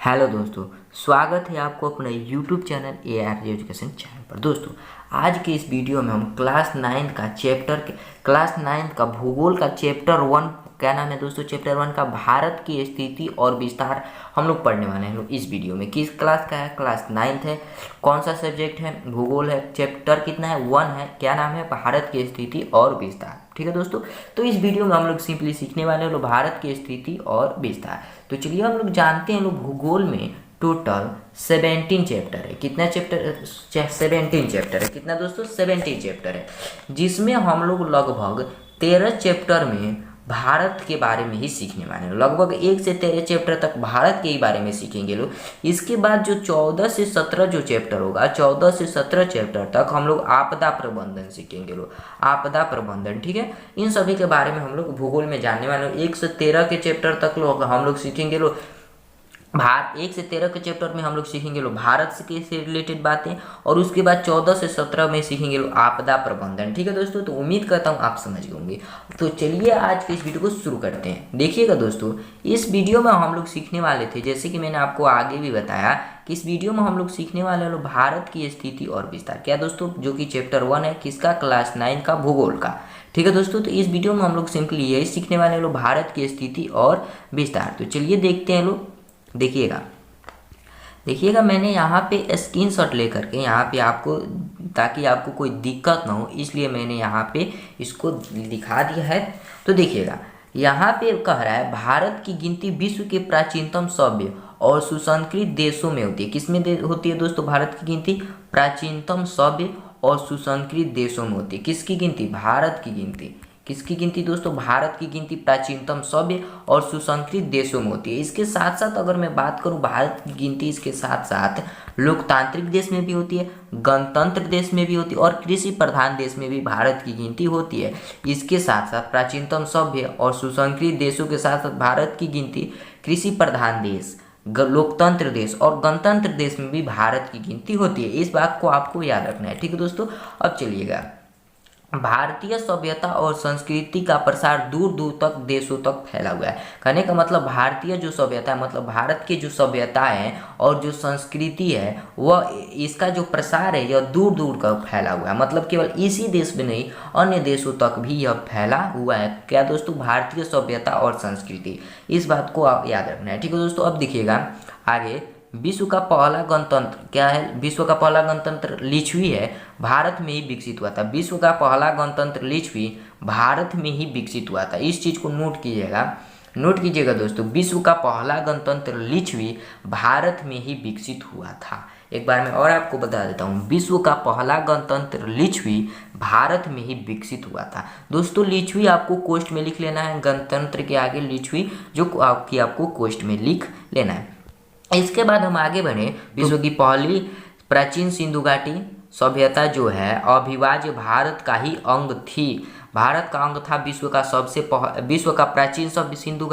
Hello दोस्तों, स्वागत है आपको अपने YouTube channel ARJ education channel पर। दोस्तों, आज के इस वीडियो में हम क्लास 9 का भूगोल का चैप्टर 1, क्या नाम है दोस्तों, चैप्टर 1 का भारत की स्थिति और विस्तार हम लोग पढ़ने वाले हैं। लोग इस वीडियो में किस क्लास का है, क्लास 9 है। कौन सा सब्जेक्ट है, भूगोल है। चैप्टर कितना है, 1 है। क्या नाम है, भारत की स्थिति और विस्तार। ठीक है दोस्तों, तो इस वीडियो में हम लोग सिंपली सीखने वाले हैं लोग भारत की स्थिति और विस्तार। तो चलिए हम लोग जानते हैं, लोग भूगोल में टोटल 17 चैप्टर है। कितना चैप्टर, 17 चैप्टर है। कितना दोस्तों, 17 चैप्टर है, जिसमें हम लोग लगभग 13 चैप्टर में भारत के बारे में ही सीखने वाले हैं। लगभग 1 से 13 चैप्टर तक भारत के ही बारे में सीखेंगे लोग। इसके बाद जो 14 से 17 जो चैप्टर होगा, 14 से 17 चैप्टर तक हम लोग आपदा प्रबंधन सीखेंगे लोग, आपदा प्रबंधन। ठीक है, इन सभी के बारे में हम लोग भूगोल में जानने वाले हैं। 1 से 13 के चैप्टर तक लोग हम लोग सीखेंगे लोग 1 से 13 के चैप्टर में हम लोग सीखेंगे लोग भारत से रिलेटेड बातें, और उसके बाद 14 से 17 में सीखेंगे लोग आपदा प्रबंधन। ठीक है दोस्तों, तो उम्मीद करता हूँ आप समझ गए होंगे। तो चलिए आज के इस वीडियो को शुरू करते हैं। देखिएगा दोस्तों, इस वीडियो में हम लोग सीखने वाले थे, जैसे कि मैंने आपको आगे भी बताया कि इस वीडियो में हम लोग सीखने वाले लोग भारत की स्थिति और विस्तार। क्या दोस्तों, जो कि चैप्टर 1 है, किसका, क्लास 9 का, भूगोल का। ठीक है दोस्तों, तो इस वीडियो में हम लोग सिंपली यही सीखने वाले लोग भारत की स्थिति और विस्तार। तो चलिए देखते हैं लोग। देखिएगा मैंने यहाँ पे स्क्रीनशॉट लेकर के यहाँ पे आपको, ताकि आपको कोई दिक्कत ना हो, इसलिए मैंने यहाँ पे इसको दिखा दिया है। तो देखिएगा यहाँ पे कह रहा है, भारत की गिनती विश्व के प्राचीनतम सभ्य और सुसंस्कृत देशों में होती है। किसमें होती है दोस्तों भारत की गिनती? प्राचीनतम सभ्य और सुसंस्कृत देशों में होती है। किसकी गिनती? भारत की गिनती। किसकी गिनती दोस्तों? भारत की गिनती प्राचीनतम सभ्य और सुसंस्कृत देशों में होती है। इसके साथ साथ अगर मैं बात करूं भारत की गिनती, इसके साथ साथ लोकतांत्रिक देश में भी होती है, गणतंत्र देश में भी होती है, और कृषि प्रधान देश में भी भारत की गिनती होती है। इसके साथ साथ प्राचीनतम सभ्य और सुसंस्कृत देशों के साथ साथ भारत की गिनती कृषि प्रधान देश, लोकतंत्र देश और गणतंत्र देश में भी भारत की गिनती होती है। इस बात को आपको याद रखना है। ठीक है दोस्तों, अब चलिएगा, भारतीय सभ्यता और संस्कृति का प्रसार दूर दूर तक देशों तक फैला हुआ है। कहने का मतलब भारतीय जो सभ्यता है, मतलब भारत की जो सभ्यता है और जो संस्कृति है, वह इसका जो प्रसार है यह दूर दूर तक फैला हुआ है। मतलब केवल इसी देश में नहीं, अन्य देशों तक भी यह फैला हुआ है। क्या दोस्तों? भारतीय सभ्यता और संस्कृति। इस बात को आप याद रखना है। ठीक है दोस्तों, अब देखिएगा आगे, विश्व का पहला गणतंत्र क्या है? विश्व का पहला गणतंत्र लिच्छवी है, भारत में ही विकसित हुआ था। विश्व का पहला गणतंत्र लिच्छवी भारत में ही विकसित हुआ था। इस चीज को नोट कीजिएगा दोस्तों, विश्व का पहला गणतंत्र लिच्छवी भारत में ही विकसित हुआ था। एक बार मैं और आपको बता देता हूँ, विश्व का पहला गणतंत्र लिच्छवी भारत में ही विकसित हुआ था। दोस्तों लिच्छवी आपको कोष्ठ में लिख लेना है, गणतंत्र के आगे लिच्छवी जो आपको कोष्ठ में लिख लेना है। इसके बाद हम आगे बढ़े, विश्व की पहली प्राचीन सिंधु घाटी सभ्यता जो है अविभाज्य भारत का ही अंग थी। भारत का अंग था विश्व का प्राचीन सभ्य सिंधु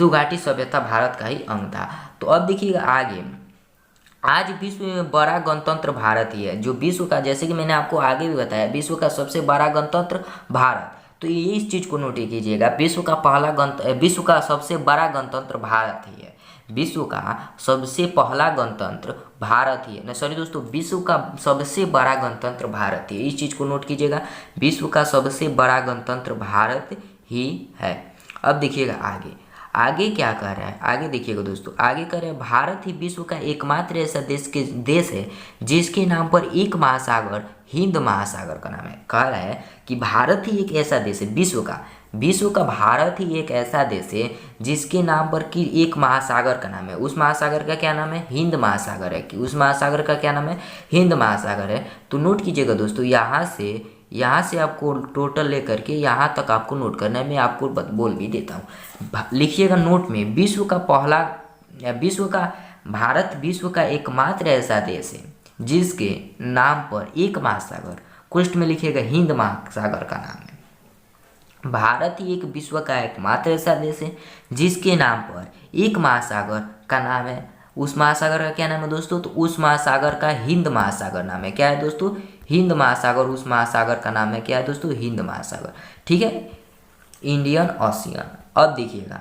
घाटी सभ्यता भारत का ही अंग था। तो अब देखिएगा आगे, आज विश्व में बड़ा गणतंत्र भारत ही है। जो विश्व का, जैसे कि मैंने आपको आगे भी बताया, विश्व का सबसे बड़ा गणतंत्र भारत। तो ये इस चीज को नोट कीजिएगा, विश्व का सबसे बड़ा गणतंत्र भारत ही है। विश्व का सबसे पहला गणतंत्र भारत ही है। सॉरी दोस्तों, विश्व का सबसे बड़ा गणतंत्र भारत ही है। इस चीज को नोट कीजिएगा, विश्व का सबसे बड़ा गणतंत्र भारत ही है। अब देखिएगा आगे क्या कह रहा है। आगे देखिएगा दोस्तों, आगे कह रहे हैं, भारत ही विश्व का एकमात्र ऐसा देश है जिसके नाम पर एक महासागर, हिंद महासागर का नाम है। कह रहा है कि भारत ही एक ऐसा देश है, विश्व का भारत ही एक ऐसा देश है जिसके नाम पर कि एक महासागर का नाम है। उस महासागर का क्या नाम है? हिंद महासागर है। कि उस महासागर का क्या नाम है? हिंद महासागर है। तो नोट कीजिएगा दोस्तों, यहाँ से आपको टोटल लेकर के यहाँ तक आपको नोट करना है। मैं आपको बोल भी देता हूँ, लिखिएगा नोट में, भारत विश्व का एकमात्र ऐसा देश है जिसके नाम पर एक महासागर, कोष्ठ में लिखिएगा हिंद महासागर का नाम है। भारत ही एक विश्व का एकमात्र ऐसा देश है जिसके नाम पर एक महासागर का नाम है। उस महासागर का क्या नाम है दोस्तों? तो उस महासागर का हिंद महासागर नाम है। क्या है दोस्तों? हिंद महासागर। उस महासागर का नाम है क्या है दोस्तों? हिंद महासागर। ठीक है, इंडियन ओशियन। अब देखिएगा,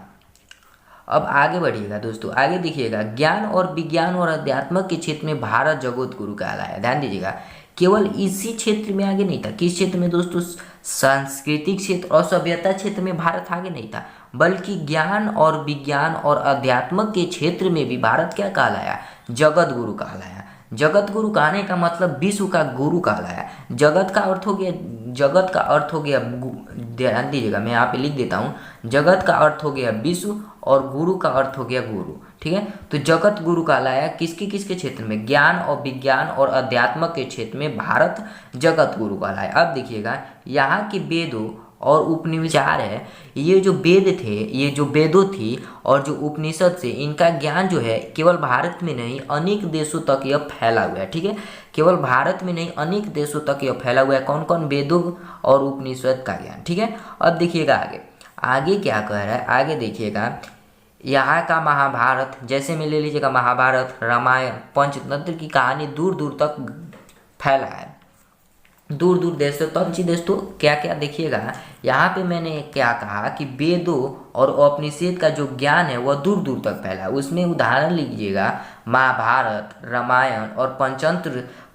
अब आगे बढ़िएगा दोस्तों, आगे देखिएगा, ज्ञान और विज्ञान और अध्यात्म के क्षेत्र में भारत जगत गुरु कहलाया। ध्यान दीजिएगा, केवल इसी क्षेत्र में आगे नहीं था। किस क्षेत्र में दोस्तों? सांस्कृतिक क्षेत्र और सभ्यता क्षेत्र में भारत आगे नहीं था, बल्कि ज्ञान और विज्ञान और अध्यात्म के क्षेत्र में भी भारत क्या कहलाया? जगत गुरु कहलाया। जगत गुरु कहने का मतलब विश्व का गुरु कहलाया। जगत का अर्थ हो गया, जगत का अर्थ हो गया, ध्यान दीजिएगा मैं यहाँ पे लिख देता हूँ, जगत का अर्थ हो गया विश्व और गुरु का अर्थ हो गया गुरु। ठीक है, तो जगत गुरु कहलाया किसके किसके क्षेत्र में? ज्ञान और विज्ञान और अध्यात्म के क्षेत्र में भारत जगत गुरु कहलाया। अब देखिएगा, यहाँ के वेदों और उपनिषद है, ये जो वेद थे, ये जो वेदों थी और जो उपनिषद से, इनका ज्ञान जो है केवल भारत में नहीं अनेक देशों तक यह फैला हुआ है। ठीक है, केवल भारत में नहीं अनेक देशों तक यह फैला हुआ है। कौन कौन? वेदों और उपनिषद का ज्ञान। ठीक है, अब देखिएगा आगे, आगे क्या कह रहा है, आगे देखिएगा, यहाँ का महाभारत, जैसे में ले लीजिएगा महाभारत, रामायण, पंचतंत्र की कहानी दूर दूर तक फैला है, दूर दूर देशों तक। जी दोस्तों क्या क्या देखिएगा, यहाँ पे मैंने क्या कहा कि वेदों और उपनिषद का जो ज्ञान है वह दूर दूर तक फैला है। उसमें उदाहरण लीजिएगा, महाभारत, रामायण और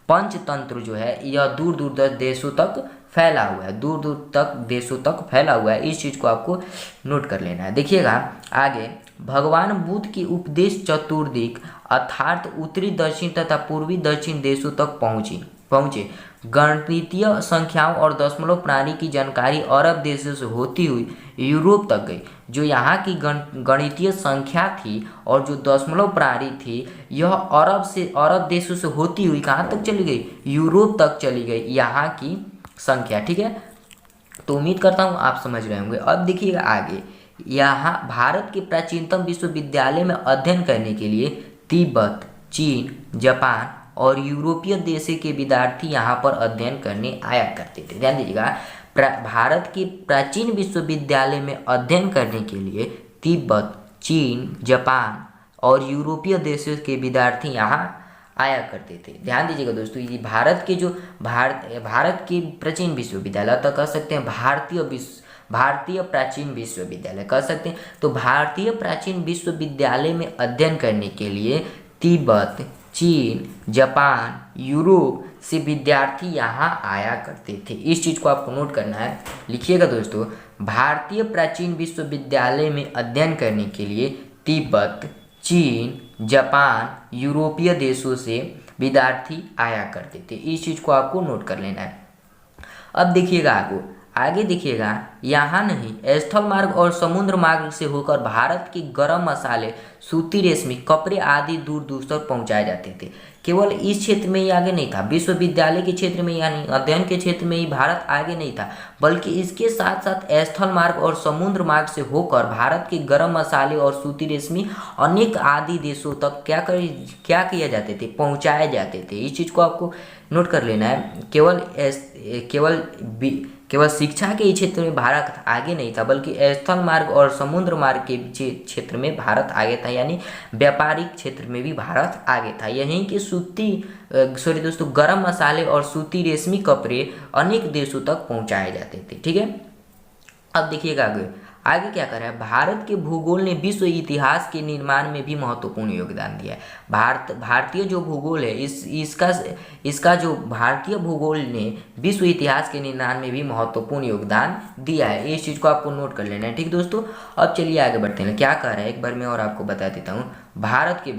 पंचतंत्र जो है यह दूर दूर देशों तक फैला हुआ है, दूर दूर तक देशों तक फैला हुआ है। इस चीज़ को आपको नोट कर लेना है। देखिएगा आगे, भगवान बुद्ध की उपदेश चतुर्दिक अर्थात उत्तरी दक्षिण तथा पूर्वी दक्षिण देशों तक पहुँचे। गणितीय संख्याओं और दशमलव प्रणाली की जानकारी अरब देशों से होती हुई यूरोप तक गई। जो यहाँ की गणितीय संख्या थी और जो दशमलव प्रणाली थी, यह अरब देशों से होती हुई कहाँ तक चली गई? यूरोप तक चली गई यहाँ की संख्या। ठीक है, तो उम्मीद करता हूँ आप समझ रहे होंगे। अब देखिएगा आगे, यहाँ भारत के प्राचीनतम विश्वविद्यालय में अध्ययन करने के लिए तिब्बत, चीन, जापान और यूरोपीय देशों के विद्यार्थी यहाँ पर अध्ययन करने आया करते थे। ध्यान दीजिएगा, भारत के प्राचीन विश्वविद्यालय में अध्ययन करने के लिए तिब्बत, चीन, जापान और यूरोपीय देशों के विद्यार्थी यहाँ आया करते थे। ध्यान दीजिएगा दोस्तों, ये भारत के प्राचीन विश्वविद्यालय तो कह सकते हैं भारतीय प्राचीन विश्वविद्यालय कह सकते हैं। तो भारतीय प्राचीन विश्वविद्यालय में अध्ययन करने के लिए तिब्बत, चीन, जापान, यूरोप से विद्यार्थी यहाँ आया करते थे। इस चीज़ को आपको नोट करना है, लिखिएगा दोस्तों, भारतीय प्राचीन विश्वविद्यालय में अध्ययन करने के लिए तिब्बत, चीन, जापान, यूरोपीय देशों से विद्यार्थी आया करते थे। इस चीज़ को आपको नोट कर लेना है। अब देखिएगा आगे देखिएगा, यहाँ नहीं स्थल मार्ग और समुद्र मार्ग से होकर भारत के गर्म मसाले, सूती रेशमी कपड़े आदि दूर दूर तक पहुँचाए जाते थे। केवल इस क्षेत्र में ही आगे नहीं था, विश्वविद्यालय के क्षेत्र में यानी अध्ययन के क्षेत्र में ही भारत आगे नहीं था, बल्कि इसके साथ साथ स्थल मार्ग और समुद्र मार्ग से होकर भारत के गर्म मसाले और सूती रेशमी अनेक आदि देशों तक क्या किया जाते थे? पहुँचाए जाते थे। इस चीज़ को आपको नोट कर लेना है। केवल शिक्षा के क्षेत्र में भारत आगे नहीं था, बल्कि स्थल मार्ग और समुद्र मार्ग के क्षेत्र में भारत आगे था, यानी व्यापारिक क्षेत्र में भी भारत आगे था। यहीं के गर्म मसाले और सूती रेशमी कपड़े अनेक देशों तक पहुंचाए जाते थे। ठीक है, अब देखिएगा आगे क्या कर रहा है, भारत के भूगोल ने विश्व इतिहास के निर्माण में भी महत्वपूर्ण योगदान दिया है। भारतीय जो भूगोल है इसका जो भारतीय भूगोल ने विश्व इतिहास के निर्माण में भी महत्वपूर्ण योगदान दिया है। इस चीज़ को आपको नोट कर लेना है। ठीक दोस्तों, अब चलिए आगे बढ़ते हैं। क्या कह रहा है एक बार मैं और आपको बता देता हूँ। भारत के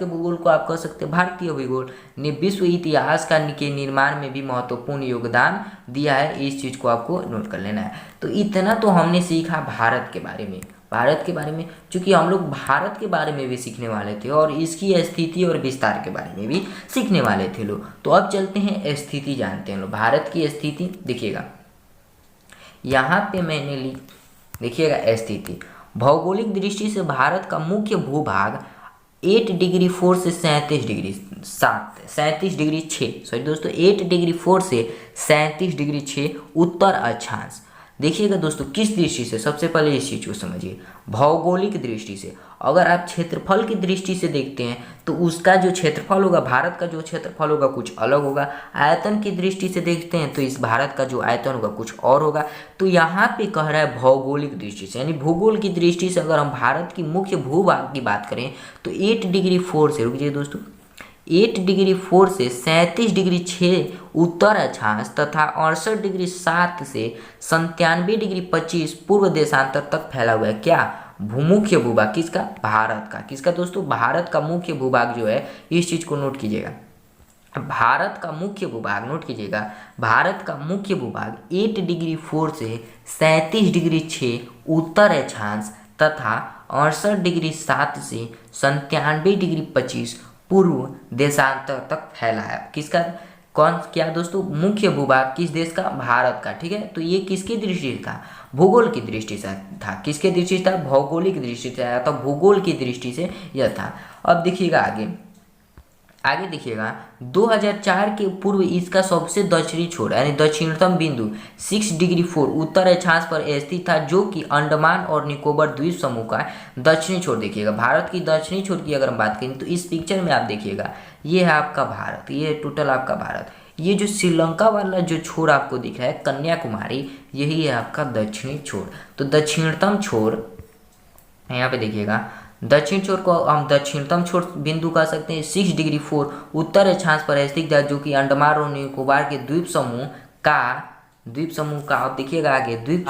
भूगोल को आप कह सकते हैं भारतीय भूगोल ने विश्व इतिहास के निर्माण में भी महत्वपूर्ण योगदान दिया है। इस चीज़ को आपको नोट कर लेना है। तो इतना तो हमने सीखा भारत के बारे में, चूँकि हम लोग भारत के बारे में भी सीखने वाले थे और इसकी स्थिति और विस्तार के बारे में भी सीखने वाले थे लोग। तो अब चलते हैं स्थिति जानते हैं लोग, भारत की स्थिति। देखिएगा यहाँ पे मैंने देखिएगा स्थिति, भौगोलिक दृष्टि से भारत का मुख्य भूभाग 8 डिग्री 4 से 37 डिग्री 8 डिग्री 4 से 37 डिग्री 6 उत्तर अक्षांश। देखिएगा दोस्तों किस दृष्टि से, सबसे पहले इस चीज़ को समझिए, भौगोलिक दृष्टि से। अगर आप क्षेत्रफल की दृष्टि से देखते हैं तो उसका जो क्षेत्रफल होगा, भारत का जो क्षेत्रफल होगा कुछ अलग होगा। आयतन की दृष्टि से देखते हैं तो इस भारत का जो आयतन होगा कुछ और होगा। तो यहाँ पे कह रहा है भौगोलिक दृष्टि से, यानी भूगोल की दृष्टि से अगर हम भारत की मुख्य भूभाग की बात करें तो 8 डिग्री 4 से, रुक जाइए दोस्तों, 8 डिग्री 4 से 37 डिग्री 6 उत्तर अक्षांश तथा 68 डिग्री 7 से 97 डिग्री 25 पूर्व देशांतर तक फैला हुआ है। क्या? भूमुख्य भूभाग किसका? भारत का। किसका दोस्तों? भारत का मुख्य भूभाग जो है, इस चीज को नोट कीजिएगा, भारत का मुख्य भूभाग, नोट कीजिएगा, भारत का मुख्य भूभाग 8 डिग्री 4 से 37 डिग्री 6 उत्तर अक्षांश तथा 68 डिग्री 7 से 97 डिग्री 25 पूर्व देशांतर तक फैला है। किसका? कौन? क्या दोस्तों? मुख्य भूभाग किस देश का? भारत का। ठीक है, तो ये किसकी दृष्टि से था? भूगोल की दृष्टि से था। किसके दृष्टि से था? भौगोलिक दृष्टि से आया, तो भूगोल की दृष्टि से यह था। अब देखिएगा आगे देखिएगा, 2004 के पूर्व इसका सबसे दक्षिणी छोर यानी दक्षिणतम बिंदु 6 डिग्री 4 उत्तर अक्षांश पर स्थित था, जो कि अंडमान और निकोबार द्वीप समूह का दक्षिणी छोर। देखिएगा, भारत की दक्षिणी छोर की अगर हम बात करें तो इस पिक्चर में आप देखिएगा, ये है आपका भारत, ये टोटल आपका भारत। ये जो श्रीलंका वाला जो छोर आपको दिख रहा है, कन्याकुमारी, यही है आपका दक्षिणी छोर। तो दक्षिणतम छोर यहाँ पे देखिएगा, दक्षिण छोर को हम दक्षिणतम छोर बिंदु कह सकते हैं। 6 डिग्री 4 उत्तर अक्षांश पर स्थित है, जो कि अंडमान और निकोबार के द्वीप समूह का आप देखिएगा आगे द्वीप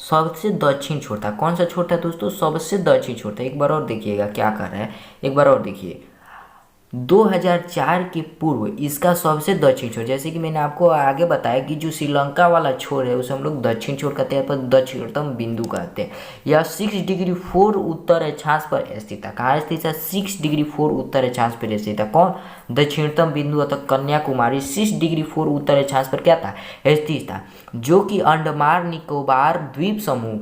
सबसे दक्षिण छोर था। कौन सा छोर था दोस्तों? सबसे दक्षिण छोर था। एक बार और देखिएगा क्या कर रहा है, एक बार और देखिए, 2004 के पूर्व इसका सबसे दक्षिण छोर, जैसे कि मैंने आपको आगे बताया कि जो श्रीलंका वाला छोर है उसे हम लोग दक्षिण छोर कहते हैं, पर दक्षिणतम बिंदु कहते हैं। यह 6 डिग्री 4 उत्तर अक्षांश पर स्थित है। कहाँ स्थित है? 6 डिग्री 4 उत्तर अक्षांश पर स्थित है। कौन? दक्षिणतम बिंदु अर्थात कन्याकुमारी 6 डिग्री 4 उत्तर अक्षांश पर क्या था? स्थित था, जो कि अंडमान निकोबार द्वीप समूह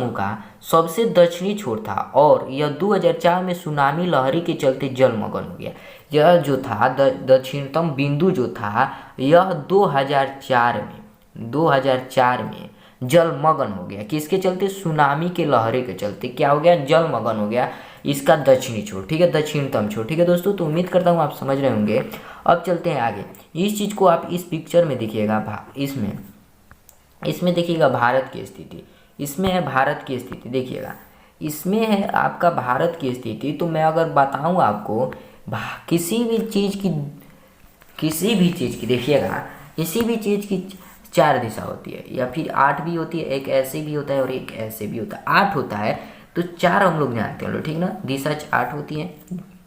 का सबसे दक्षिणी छोर था, और यह 2004 में सुनामी लहरी के चलते जलमग्न हो गया। यह जो था दक्षिणतम बिंदु जो था, यह 2004 में जलमग्न हो गया। किसके चलते? सुनामी के लहरे के चलते क्या हो गया? जलमग्न हो गया इसका दक्षिणी छोर। ठीक है, दक्षिणतम छोर। ठीक है दोस्तों, तो उम्मीद करता हूँ आप समझ रहे होंगे। अब चलते हैं आगे। इस चीज़ को आप इस पिक्चर में देखिएगा, इसमें देखिएगा भारत की स्थिति, इसमें है भारत की स्थिति। देखिएगा, इसमें है आपका भारत की स्थिति। तो मैं अगर बताऊं आपको किसी भी चीज़ की देखिएगा, किसी भी चीज़ की 4 दिशा होती है, या फिर 8 भी होती है, एक ऐसे भी होता है और एक ऐसे भी होता है। 8 होता है तो 4 हम लोग जानते हैं लोग, ठीक ना? दिशा 8 होती है,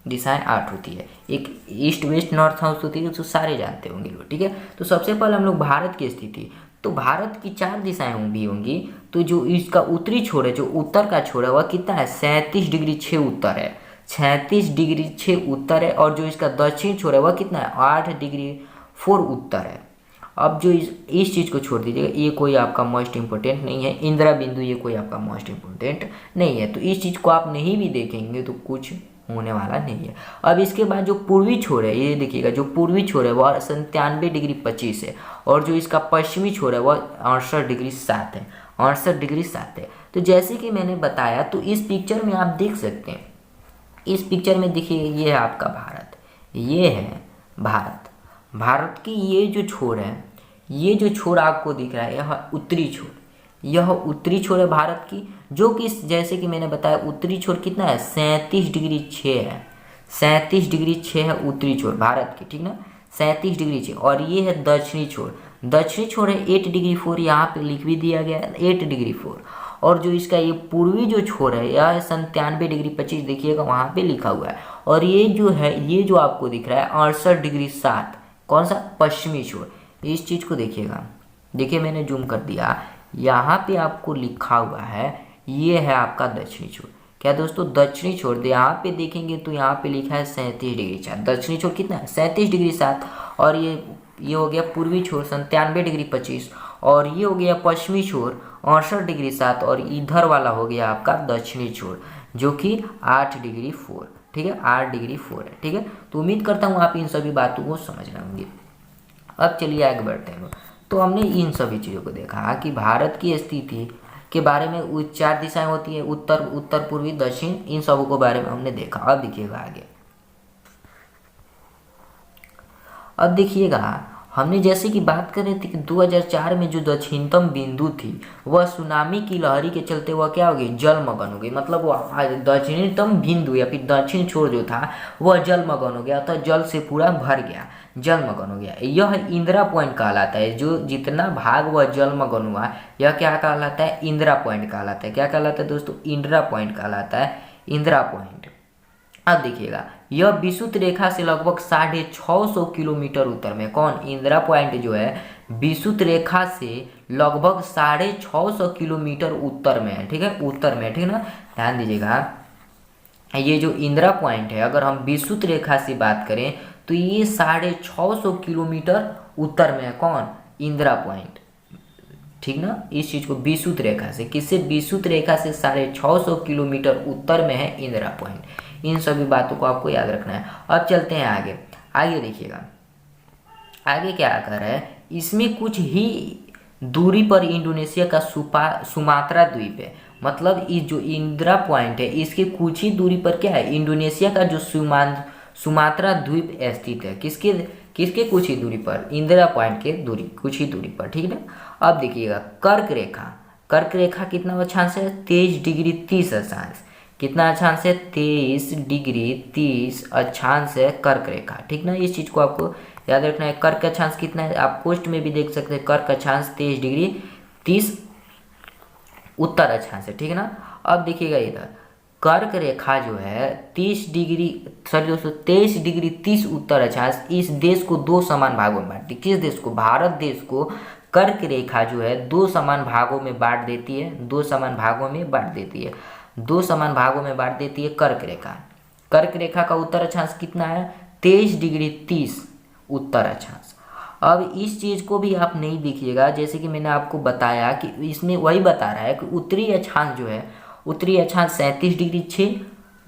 दिशाएं 8 होती है। एक ईस्ट वेस्ट नॉर्थ साउथ होती है, तो सारे जानते होंगे लोग। ठीक है, तो सबसे पहले हम लोग भारत की स्थिति, तो भारत की 4 दिशाएं भी होंगी। तो जो इसका उत्तरी छोर है, जो उत्तर का छोर है, वह कितना है? 37 डिग्री 6 उत्तर है, 36 डिग्री 6 उत्तर है। और जो इसका दक्षिण छोर है वह कितना है? 8 डिग्री 4 उत्तर है। अब जो इस चीज़ को छोड़ दीजिएगा, ये कोई आपका मोस्ट इंपोर्टेंट नहीं है। इंदिरा बिंदु, ये कोई आपका मोस्ट इंपोर्टेंट नहीं है। तो इस चीज़ को आप नहीं भी देखेंगे तो कुछ होने वाला नहीं है। अब इसके बाद जो पूर्वी छोर है, ये देखिएगा, जो पूर्वी छोर है वह 97 डिग्री 25 है, और जो इसका पश्चिमी छोर है वह 68 डिग्री 7 है, 68 डिग्री 7 है। तो जैसे कि मैंने बताया, तो इस पिक्चर में आप देख सकते हैं, इस पिक्चर में देखिए, ये है आपका भारत, ये है भारत। भारत की ये जो छोर है, ये जो छोर आपको दिख रहा है, यह उत्तरी छोर, यह उत्तरी छोर है भारत की, जो कि जैसे कि मैंने बताया उत्तरी छोर कितना है? 37 डिग्री 6 है, 37 डिग्री 6 है उत्तरी छोर भारत की, ठीक ना? 37 डिग्री 6। और ये है दक्षिणी छोर, दक्षिणी छोर है 8 डिग्री 4, यहाँ पे लिख भी दिया गया है 8 डिग्री 4। और जो इसका ये पूर्वी जो छोर है, यह 97 डिग्री 25, देखिएगा वहाँ पे लिखा हुआ है। और ये जो है, ये जो आपको दिख रहा है 68 डिग्री 7, कौन सा? पश्चिमी छोर। इस चीज़ को देखिएगा, देखिए मैंने जूम कर दिया, यहाँ पे आपको लिखा हुआ है, ये है आपका दक्षिणी छोर। क्या दोस्तों? दक्षिणी छोर। यहाँ पे देखेंगे तो यहाँ पे लिखा है 37 डिग्री 4। दक्षिणी छोर कितना है? 37 डिग्री 7। और ये हो गया पूर्वी छोर 97 डिग्री 25, और ये हो गया पश्चिमी छोर 68 डिग्री 7, और इधर वाला हो गया आपका दक्षिणी छोर, जो कि 8 डिग्री 4। ठीक है, 8 डिग्री 4 है। ठीक है, तो उम्मीद करता हूँ आप इन सभी बातों को समझ रहे होंगे। अब चलिए आगे बढ़ते हैं। तो हमने इन सभी चीज़ों को देखा कि भारत की स्थिति के बारे में, वो 4 दिशाएं होती है, उत्तर, उत्तर पूर्वी, दक्षिण, इन सबों के बारे में हमने देखा। अब देखिएगा आगे, अब देखिएगा हमने जैसे कि बात कर रहे थे कि 2004 में जो दक्षिणतम बिंदु थी वह सुनामी की लहरी के चलते वह क्या हो गई, जलमग्न हो गई। मतलब वह दक्षिणतम बिंदु या फिर दक्षिण छोर जो था वह जलमग्न हो गया, अर्थात जल से पूरा भर गया, जलमग्न हो गया। यह इंदिरा पॉइंट कहलाता है। जो जितना भाग वह जलमग्न हुआ यह क्या कहलाता है, इंदिरा पॉइंट कहलाता है। क्या कहलाता है दोस्तों, इंदिरा पॉइंट कहलाता है, इंदिरा पॉइंट। अब देखिएगा यह विषुवत रेखा से लगभग 650 किलोमीटर उत्तर में, कौन, इंदिरा पॉइंट जो है विषुवत रेखा से लगभग 650 किलोमीटर उत्तर में है। ठीक है, उत्तर में, ठीक है ना, ध्यान दीजिएगा। ये जो इंदिरा पॉइंट है, अगर हम विषुवत रेखा से बात करें तो ये 650 किलोमीटर उत्तर में है, कौन, इंदिरा पॉइंट। ठीक ना, इस चीज को विषुवत रेखा से, किससे, विषुवत रेखा से 650 किलोमीटर उत्तर में है इंदिरा पॉइंट। इन सभी बातों को आपको याद रखना है। अब चलते हैं आगे, आगे देखिएगा आगे क्या कर रहा है, इसमें कुछ ही दूरी पर इंडोनेशिया का सुमात्रा द्वीप है। मतलब इस जो इंदिरा पॉइंट है इसके कुछ ही दूरी पर क्या है, इंडोनेशिया का जो सुमात्रा द्वीप स्थित है। किसके किसके कुछ ही दूरी पर, इंदिरा पॉइंट के दूरी, कुछ ही दूरी पर। ठीक है ना। अब देखिएगा कर्क रेखा, कर्क रेखा कितना अक्षांश है, 23 डिग्री 30 अक्षांश। कितना अक्षांश है, 23 डिग्री 30 अक्षांश है कर्क रेखा। ठीक ना, इस चीज को आपको याद रखना है। कर्क अक्षांश कितना है, आप पोस्ट में भी देख सकते हैं, कर्क अक्षांश 23 डिग्री 30 उत्तर अक्षांश है। ठीक है ना। अब देखिएगा इधर कर्क रेखा जो है 23 डिग्री 30 उत्तर अक्षांश इस देश को 2 समान भागों में बांटती है। किस देश को, भारत देश को कर्क रेखा जो है 2 समान भागों में बांट देती है, 2 समान भागों में बांट देती है, 2 समान भागों में बांट देती है कर्क रेखा। कर्क रेखा का उत्तर अक्षांश कितना है, 23 डिग्री 30 उत्तर अक्षांश। अब इस चीज को भी आप नहीं देखिएगा, जैसे कि मैंने आपको बताया कि इसमें वही बता रहा है कि उत्तरी अक्षांश जो है, उत्तरी अक्षांश 37 डिग्री 6,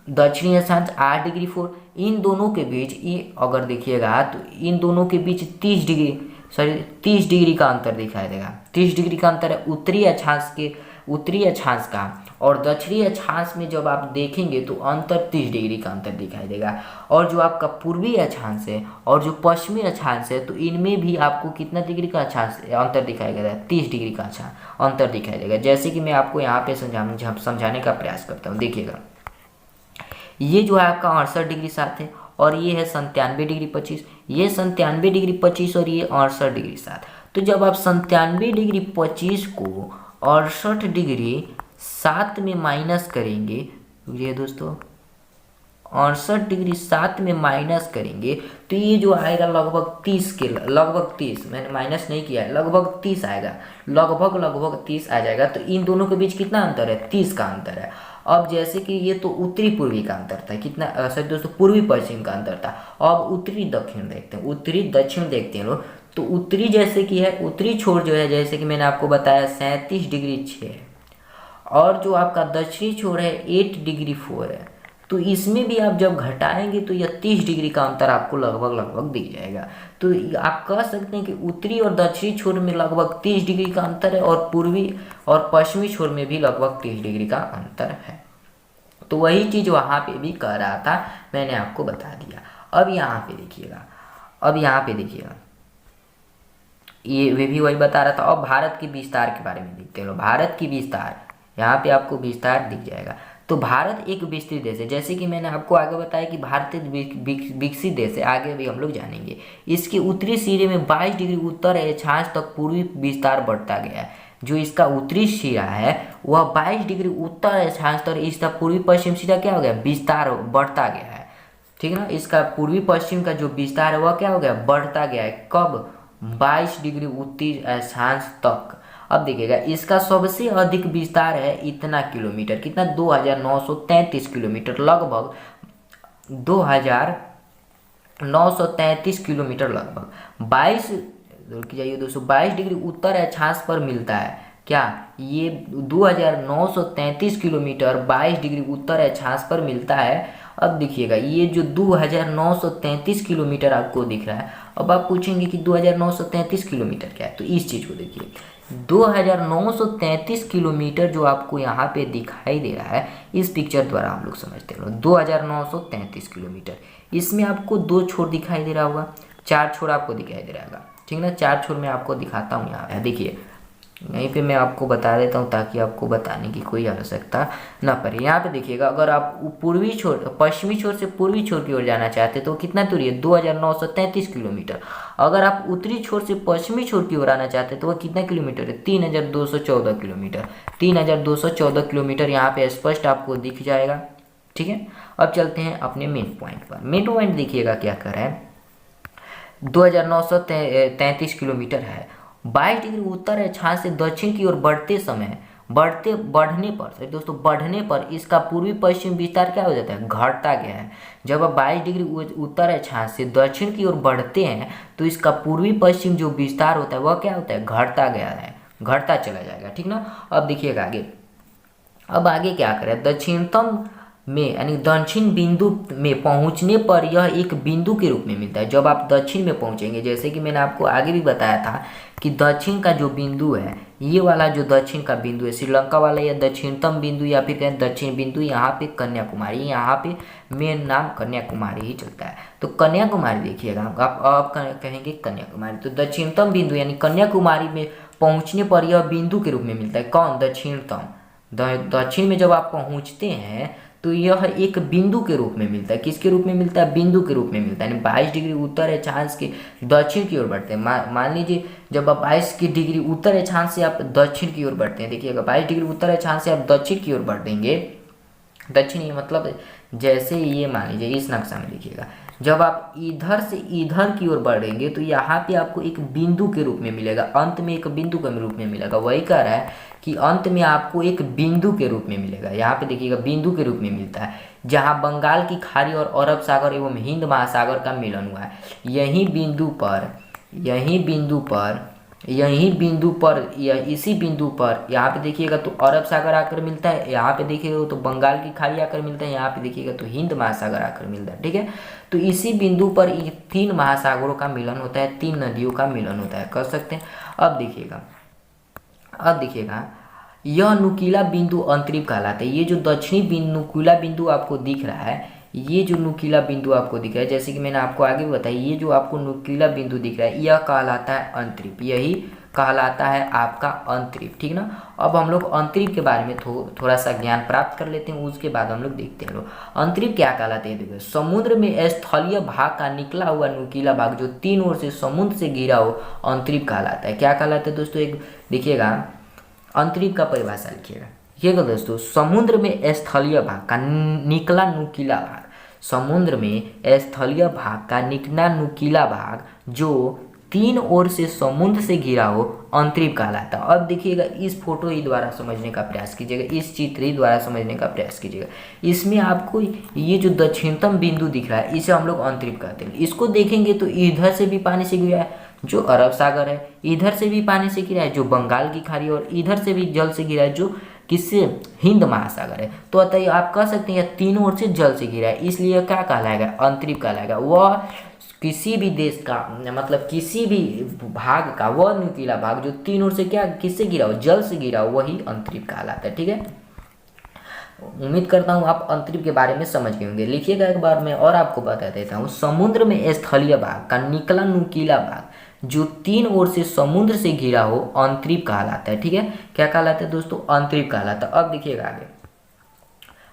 दक्षिणी अक्षांश 8 डिग्री 4। इन दोनों के बीच ये अगर देखिएगा तो इन दोनों के बीच 30 डिग्री का अंतर दिखाई देगा। 30 डिग्री का अंतर है उत्तरी अक्षांश के, उत्तरी अक्षांश का, और दक्षिणी अक्षांश में जब आप देखेंगे तो अंतर 30 डिग्री का अंतर दिखाई देगा। और जो आपका पूर्वी अक्षांश है और जो पश्चिमी अक्षांश है तो इनमें भी आपको कितना डिग्री का अक्षांश अंतर दिखाई देगा, 30 डिग्री का अंतर दिखाई देगा। जैसे कि मैं आपको यहाँ पे समझाने का प्रयास करता हूँ। देखिएगा ये जो है आपका 68 डिग्री 7 है, और ये है 97 डिग्री 25, ये 97 डिग्री 25 और ये 68 डिग्री 7। तो जब आप 97 डिग्री 25 को 68 डिग्री 7 में माइनस करेंगे, ये दोस्तों 68 डिग्री 7 में माइनस करेंगे तो ये जो आएगा लगभग 30 के, लगभग 30, मैंने माइनस नहीं किया है, लगभग 30 आएगा, लगभग 30 आ जाएगा। तो इन दोनों के बीच कितना अंतर है, 30 का अंतर है। अब जैसे कि ये तो उत्तरी पूर्वी का अंतर था, कितना सर दोस्तों, पूर्वी पश्चिम का अंतर था। अब उत्तरी दक्षिण देखते हैं, उत्तरी दक्षिण देखते हैं लोग। तो उत्तरी जैसे कि है, उत्तरी छोर जो है जैसे कि मैंने आपको बताया 37 डिग्री 6 है, और जो आपका दक्षिणी छोर है 8 डिग्री 4 है। तो इसमें भी आप जब घटाएंगे तो यह 30 डिग्री का अंतर आपको लगभग दिख जाएगा। तो आप कह सकते हैं कि उत्तरी और दक्षिणी छोर में लगभग 30 डिग्री का अंतर है, और पूर्वी और पश्चिमी छोर में भी लगभग 30 डिग्री का अंतर है। तो वही चीज़ वहाँ पे भी कह रहा था, मैंने आपको बता दिया। अब यहाँ पे देखिएगा, अब यहाँ पे देखिएगा, ये वे भी वही बता रहा था। अब भारत के विस्तार के बारे में देखते हैं। भारत की विस्तार, यहाँ पे आपको विस्तार दिख जाएगा। तो भारत एक विस्तृत देश है, जैसे कि मैंने आपको आगे बताया कि भारत एक विकसित देश है, आगे भी हम लोग जानेंगे। इसके उत्तरी सिरे में 22 डिग्री उत्तर अक्षांश तक पूर्वी विस्तार बढ़ता गया है। जो इसका उत्तरी सिरा है वह 22 डिग्री उत्तर अक्षांश तक, इसका पूर्वी पश्चिम सिरा क्या हो गया, विस्तार बढ़ता गया है। ठीक है ना, इसका पूर्वी पश्चिम का जो विस्तार है वह क्या हो गया, बढ़ता गया है। कब, 22 डिग्री उत्तरी अक्षांश तक। अब देखिएगा इसका सबसे अधिक विस्तार है इतना किलोमीटर, कितना, 2933 किलोमीटर, लगभग 2933 किलोमीटर, लगभग 22 जाइए दोस्तों, 22 डिग्री उत्तर अक्षांश पर मिलता है। क्या, ये 2933 किलोमीटर 22 डिग्री उत्तर अक्षांश पर मिलता है। अब देखिएगा ये जो 2933 किलोमीटर आपको दिख रहा है, अब आप पूछेंगे कि 2933 किलोमीटर क्या है, तो इस चीज़ को देखिए, 2933 किलोमीटर जो आपको यहाँ पे दिखाई दे रहा है, इस पिक्चर द्वारा हम लोग समझते हैं 2933 किलोमीटर। इसमें आपको 2 छोर दिखाई दे रहा होगा, 4 छोर आपको दिखाई दे रहा होगा, ठीक ना। 4 छोर मैं आपको दिखाता हूँ यहाँ पे, देखिए यहीं पे मैं आपको बता देता हूँ ताकि आपको बताने की कोई आवश्यकता ना पड़े। यहाँ पे देखिएगा, अगर आप पूर्वी छोर, पश्चिमी छोर से पूर्वी छोर की ओर जाना चाहते तो कितना दूरी है, 2933 किलोमीटर। अगर आप उत्तरी छोर से पश्चिमी छोर की ओर आना चाहते तो वह कितना किलोमीटर है, 3214 किलोमीटर। 3214 किलोमीटर यहाँ पे स्पष्ट आपको दिख जाएगा, ठीक है। अब चलते हैं अपने मेन पॉइंट पर। मेन पॉइंट देखिएगा क्या कर रहा है, 2933 किलोमीटर है। 22 डिग्री उत्तर अक्षांश से दक्षिण की ओर बढ़ने पर दोस्तों बढ़ने पर इसका पूर्वी पश्चिम विस्तार क्या हो जाता है, घटता गया है। जब आप 22 डिग्री उत्तर अक्षांश से दक्षिण की ओर बढ़ते हैं तो इसका पूर्वी पश्चिम जो विस्तार होता है वह क्या होता है, घटता गया है, घटता चला जाएगा, ठीक ना। अब देखिएगा आगे, अब आगे क्या करें, दक्षिणतम में यानी दक्षिण बिंदु में पहुंचने पर यह एक बिंदु के रूप में मिलता है। जब आप दक्षिण में पहुंचेंगे, जैसे कि मैंने आपको आगे भी बताया था कि दक्षिण का जो बिंदु है, ये वाला जो दक्षिण का बिंदु है, श्रीलंका वाला या दक्षिणतम बिंदु या फिर कहें दक्षिण बिंदु, यहाँ पे कन्याकुमारी, यहाँ पे मेन नाम कन्याकुमारी ही चलता है। तो कन्याकुमारी देखिएगा, आप कहेंगे कन्याकुमारी, तो दक्षिणतम बिंदु यानी कन्याकुमारी में पहुंचने पर यह बिंदु के रूप में मिलता है। कौन, दक्षिणतम। दक्षिण में जब आप पहुंचते हैं तो यह एक बिंदु के रूप में मिलता है। किसके रूप में मिलता है, बिंदु के रूप में मिलता है। यानी 22 डिग्री उत्तर अक्षांश के दक्षिण की ओर बढ़ते हैं। मान लीजिए जब आप 22 की डिग्री उत्तर अक्षांश से आप दक्षिण की ओर बढ़ते हैं, देखिएगा 22 डिग्री उत्तर अक्षांश से आप दक्षिण की ओर बढ़ देंगे, दक्षिण मतलब जैसे ये मान लीजिए इस नक्शा में देखिएगा, जब आप इधर से इधर की ओर बढ़ेंगे तो यहाँ पे आपको एक बिंदु के रूप में मिलेगा, अंत में एक बिंदु के रूप में मिलेगा। वही कह रहा है कि अंत में आपको एक बिंदु के रूप में मिलेगा। यहाँ पे देखिएगा बिंदु के रूप में मिलता है, जहाँ बंगाल की खाड़ी और अरब सागर एवं हिंद महासागर का मिलन हुआ है। यही बिंदु पर या इसी बिंदु पर यहाँ पे देखिएगा तो अरब सागर आकर मिलता है, यहाँ पे देखिएगा तो बंगाल की खाड़ी आकर मिलता है, यहाँ पे देखिएगा तो हिंद महासागर आकर मिलता है, ठीक है। तो इसी बिंदु पर ये 3 महासागरों का मिलन होता है, 3 नदियों का मिलन होता है, कर सकते हैं। अब देखिएगा यह नुकीला बिंदु अंतरिप कहलाता है। ये जो दक्षिणी नुकीला बिंदु आपको दिख रहा है, ये जो नुकीला बिंदु आपको दिख रहा है, जैसे कि मैंने आपको आगे भी बताया, ये जो आपको नुकीला बिंदु दिख रहा है यह कहलाता है अंतरिप, यही कहलाता है आपका अंतरिप, ठीक ना। अब हम लोग अंतरिप के बारे में थोड़ा सा ज्ञान प्राप्त कर लेते हैं, उसके बाद हम लोग देखते हैं लोग अंतरिप क्या कहलाते हैं। देखिए, समुद्र में स्थलीय भाग का निकला हुआ नुकीला भाग जो 3 ओर से समुद्र से घिरा हो, अंतरिप कहलाता है। क्या कहलाता है दोस्तों, एक देखिएगा अंतरिप का परिभाषा लिखिएगा। देखिएगा दोस्तों, समुद्र में स्थलीय भाग का निकला नुकीला भाग, समुद्र में स्थलीय भाग का निकला नुकीला भाग जो 3 ओर से समुद्र से घिरा हो, अंतरिप कहलाता है। अब देखिएगा इस फोटो ही द्वारा समझने का प्रयास कीजिएगा, इस चित्र ही द्वारा समझने का प्रयास कीजिएगा। इसमें आपको ये जो दक्षिणतम बिंदु दिख रहा है इसे हम लोग अंतरिप कहते हैं। इसको देखेंगे तो इधर से भी पानी से घिरा है जो अरब सागर है, इधर से भी पानी से घिरा है जो बंगाल की खाड़ी, और इधर से भी जल से घिरा है जो किससे, हिंद महासागर है। तो अतः आप कह सकते हैं 3 ओर से जल से घिरा है, इसलिए क्या कहलाएगा, अंतरिप कहलाएगा। वह किसी भी देश का मतलब किसी भी भाग का वह नुकीला भाग जो 3 ओर से क्या किससे घिरा हो, जल से घिरा हो, वही अंतरिप कहलाता है, ठीक है। उम्मीद करता हूँ आप अंतरिप के बारे में समझ गए होंगे। लिखिएगा एक बार मैं और आपको बता देता हूँ। समुद्र में स्थलीय भाग का निकला नुकीला भाग जो 3 ओर से समुद्र से घिरा हो, अंतरिप कहलाता है, ठीक है। क्या कहलाता है दोस्तों, अंतरिप कहलाता है। अब देखिएगा आगे,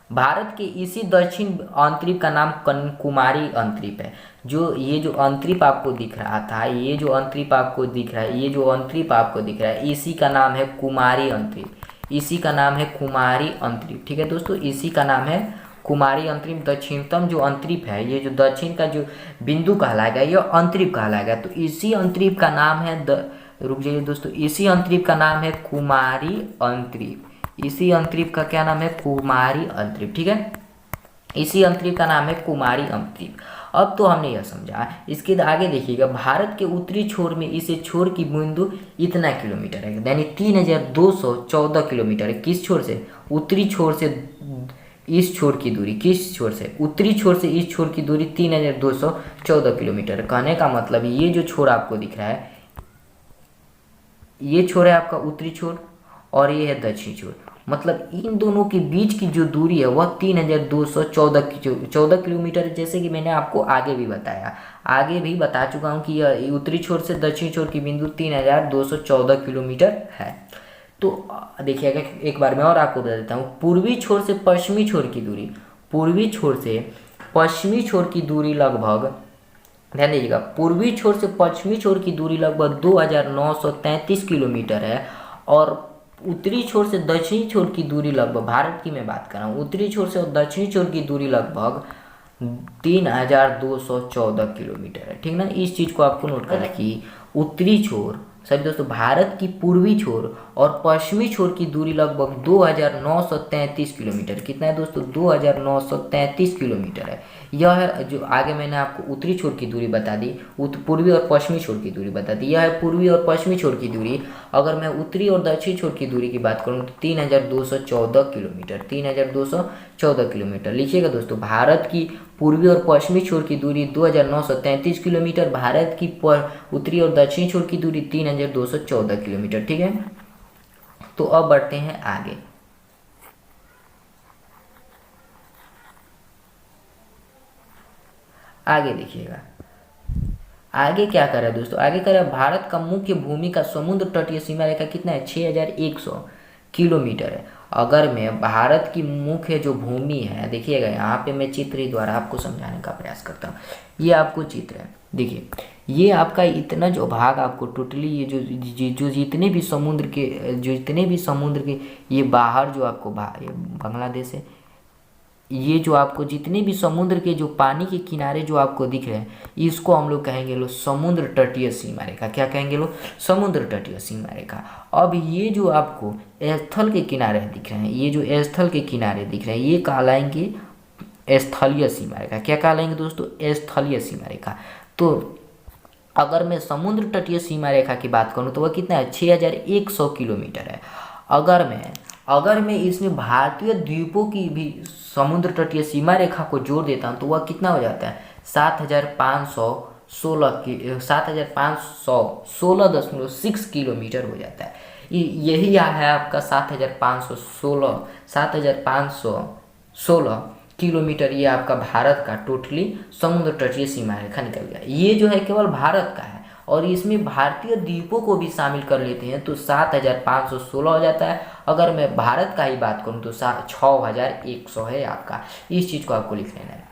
भारत के इसी दक्षिण अंतरिप का नाम कन्याकुमारी अंतरिप है। ये जो अंतरिप आपको दिख रहा था, ये जो अंतरिप आपको दिख रहा है, ये जो अंतरिप आपको दिख रहा है, इसी का नाम है कुमारी अंतरिप, इसी का नाम है कुमारी अंतरिप, ठीक है दोस्तों, इसी का नाम है कुमारी अंतरिप। दक्षिणतम जो अंतरिप है, ये जो दक्षिण का जो बिंदु कहलाएगा यह अंतरिप कहलाएगा। तो इसी अंतरिप का नाम है रुक जाइए दोस्तों, इसी अंतरिप का नाम है कुमारी अंतरिप। इसी अंतरिप का क्या नाम है, कुमारी अंतरिप, ठीक है। इसी अंतरिप का नाम है कुमारी अंतरिप। अब तो हमने यह समझा, इसके आगे देखिएगा, भारत के उत्तरी छोर में इसे छोर की बिंदु इतना किलोमीटर है, यानी 3214 किलोमीटर है। किस छोर से, उत्तरी छोर से इस छोर की दूरी, किस छोर से, उत्तरी छोर से इस छोर की दूरी 3214 किलोमीटर। कहने का मतलब ये जो छोर आपको दिख रहा है, ये छोर है आपका उत्तरी छोर और ये है दक्षिणी छोर। मतलब इन दोनों के बीच की जो दूरी है वह 3214 किलोमीटर है। जैसे कि मैंने आपको आगे भी बताया, आगे भी बता चुका हूँ कि यह उत्तरी छोर से दक्षिणी छोर की बिंदु 3214 किलोमीटर है। तो देखिएगा एक बार मैं और आपको बता देता हूँ, पूर्वी छोर से पश्चिमी छोर की दूरी, पूर्वी छोर से पश्चिमी छोर की दूरी लगभग, ध्यान दीजिएगा, पूर्वी छोर से पश्चिमी छोर की दूरी लगभग 2933 किलोमीटर है और उत्तरी छोर से दक्षिणी छोर की दूरी लगभग, भारत की मैं बात कर रहा हूँ, उत्तरी छोर से और दक्षिणी छोर की दूरी लगभग 3214 किलोमीटर है। ठीक ना, इस चीज़ को आपको नोट करना कि उत्तरी छोर, सभी दोस्तों, भारत की पूर्वी छोर और पश्चिमी छोर की दूरी लगभग 2933 किलोमीटर, कितना है दोस्तों, 2933 किलोमीटर है। यह है जो आगे मैंने आपको उत्तरी छोर की दूरी बता दी, पूर्वी और पश्चिमी छोर की दूरी बता दी, यह है पूर्वी और पश्चिमी छोर की दूरी। अगर मैं उत्तरी और दक्षिणी छोर की दूरी की बात करूँ तो 3214 किलोमीटर, 3214 किलोमीटर। लिखिएगा दोस्तों, भारत की पूर्वी और पश्चिमी छोर की दूरी 2933 किलोमीटर, भारत की उत्तरी और दक्षिणी छोर की दूरी 3214 किलोमीटर। ठीक है, तो अब बढ़ते हैं आगे। आगे देखिएगा, आगे क्या कर रहा है दोस्तों, आगे कर रहा है भारत का मुख्य भूमि का समुद्र तटीय सीमा रेखा कितना है, 6100 किलोमीटर है। अगर मैं भारत की मुख्य जो भूमि है, देखिएगा यहाँ पे मैं चित्र ही द्वारा आपको समझाने का प्रयास करता हूँ। ये आपको चित्र है, देखिए ये आपका इतना जो भाग आपको टोटली ये जो जितने भी समुद्र के, जो जितने भी समुद्र के ये बाहर जो आपको बांग्लादेश है, ये जो आपको जितने भी समुद्र के जो पानी के किनारे जो आपको दिख रहे हैं, इसको हम लोग कहेंगे लो समुद्र तटीय सीमा रेखा। क्या कहेंगे लो, समुद्र तटीय सीमा रेखा। अब ये जो आपको स्थल के किनारे दिख रहे हैं, ये जो स्थल के किनारे दिख रहे हैं, ये कहलाएंगे स्थलीय सीमा रेखा। क्या कहलाएंगे दोस्तों, स्थलीय सीमा रेखा। तो अगर मैं समुद्र तटीय सीमा रेखा की बात करूँ तो वह कितना है, 6100 किलोमीटर है। अगर मैं इसमें भारतीय द्वीपों की भी समुद्र तटीय सीमा रेखा को जोड़ देता हूँ तो वह कितना हो जाता है, 7516 किलोमीटर हो जाता है। यही है आपका 7516 किलोमीटर, ये आपका भारत का टोटली समुद्र तटीय सीमा रेखा निकल गया। ये जो है केवल भारत का है और इसमें भारतीय द्वीपों को भी शामिल कर लेते हैं तो 7516 हो जाता है। अगर मैं भारत का ही बात करूं तो 6100 है आपका। इस चीज़ को आपको लिख लेना है।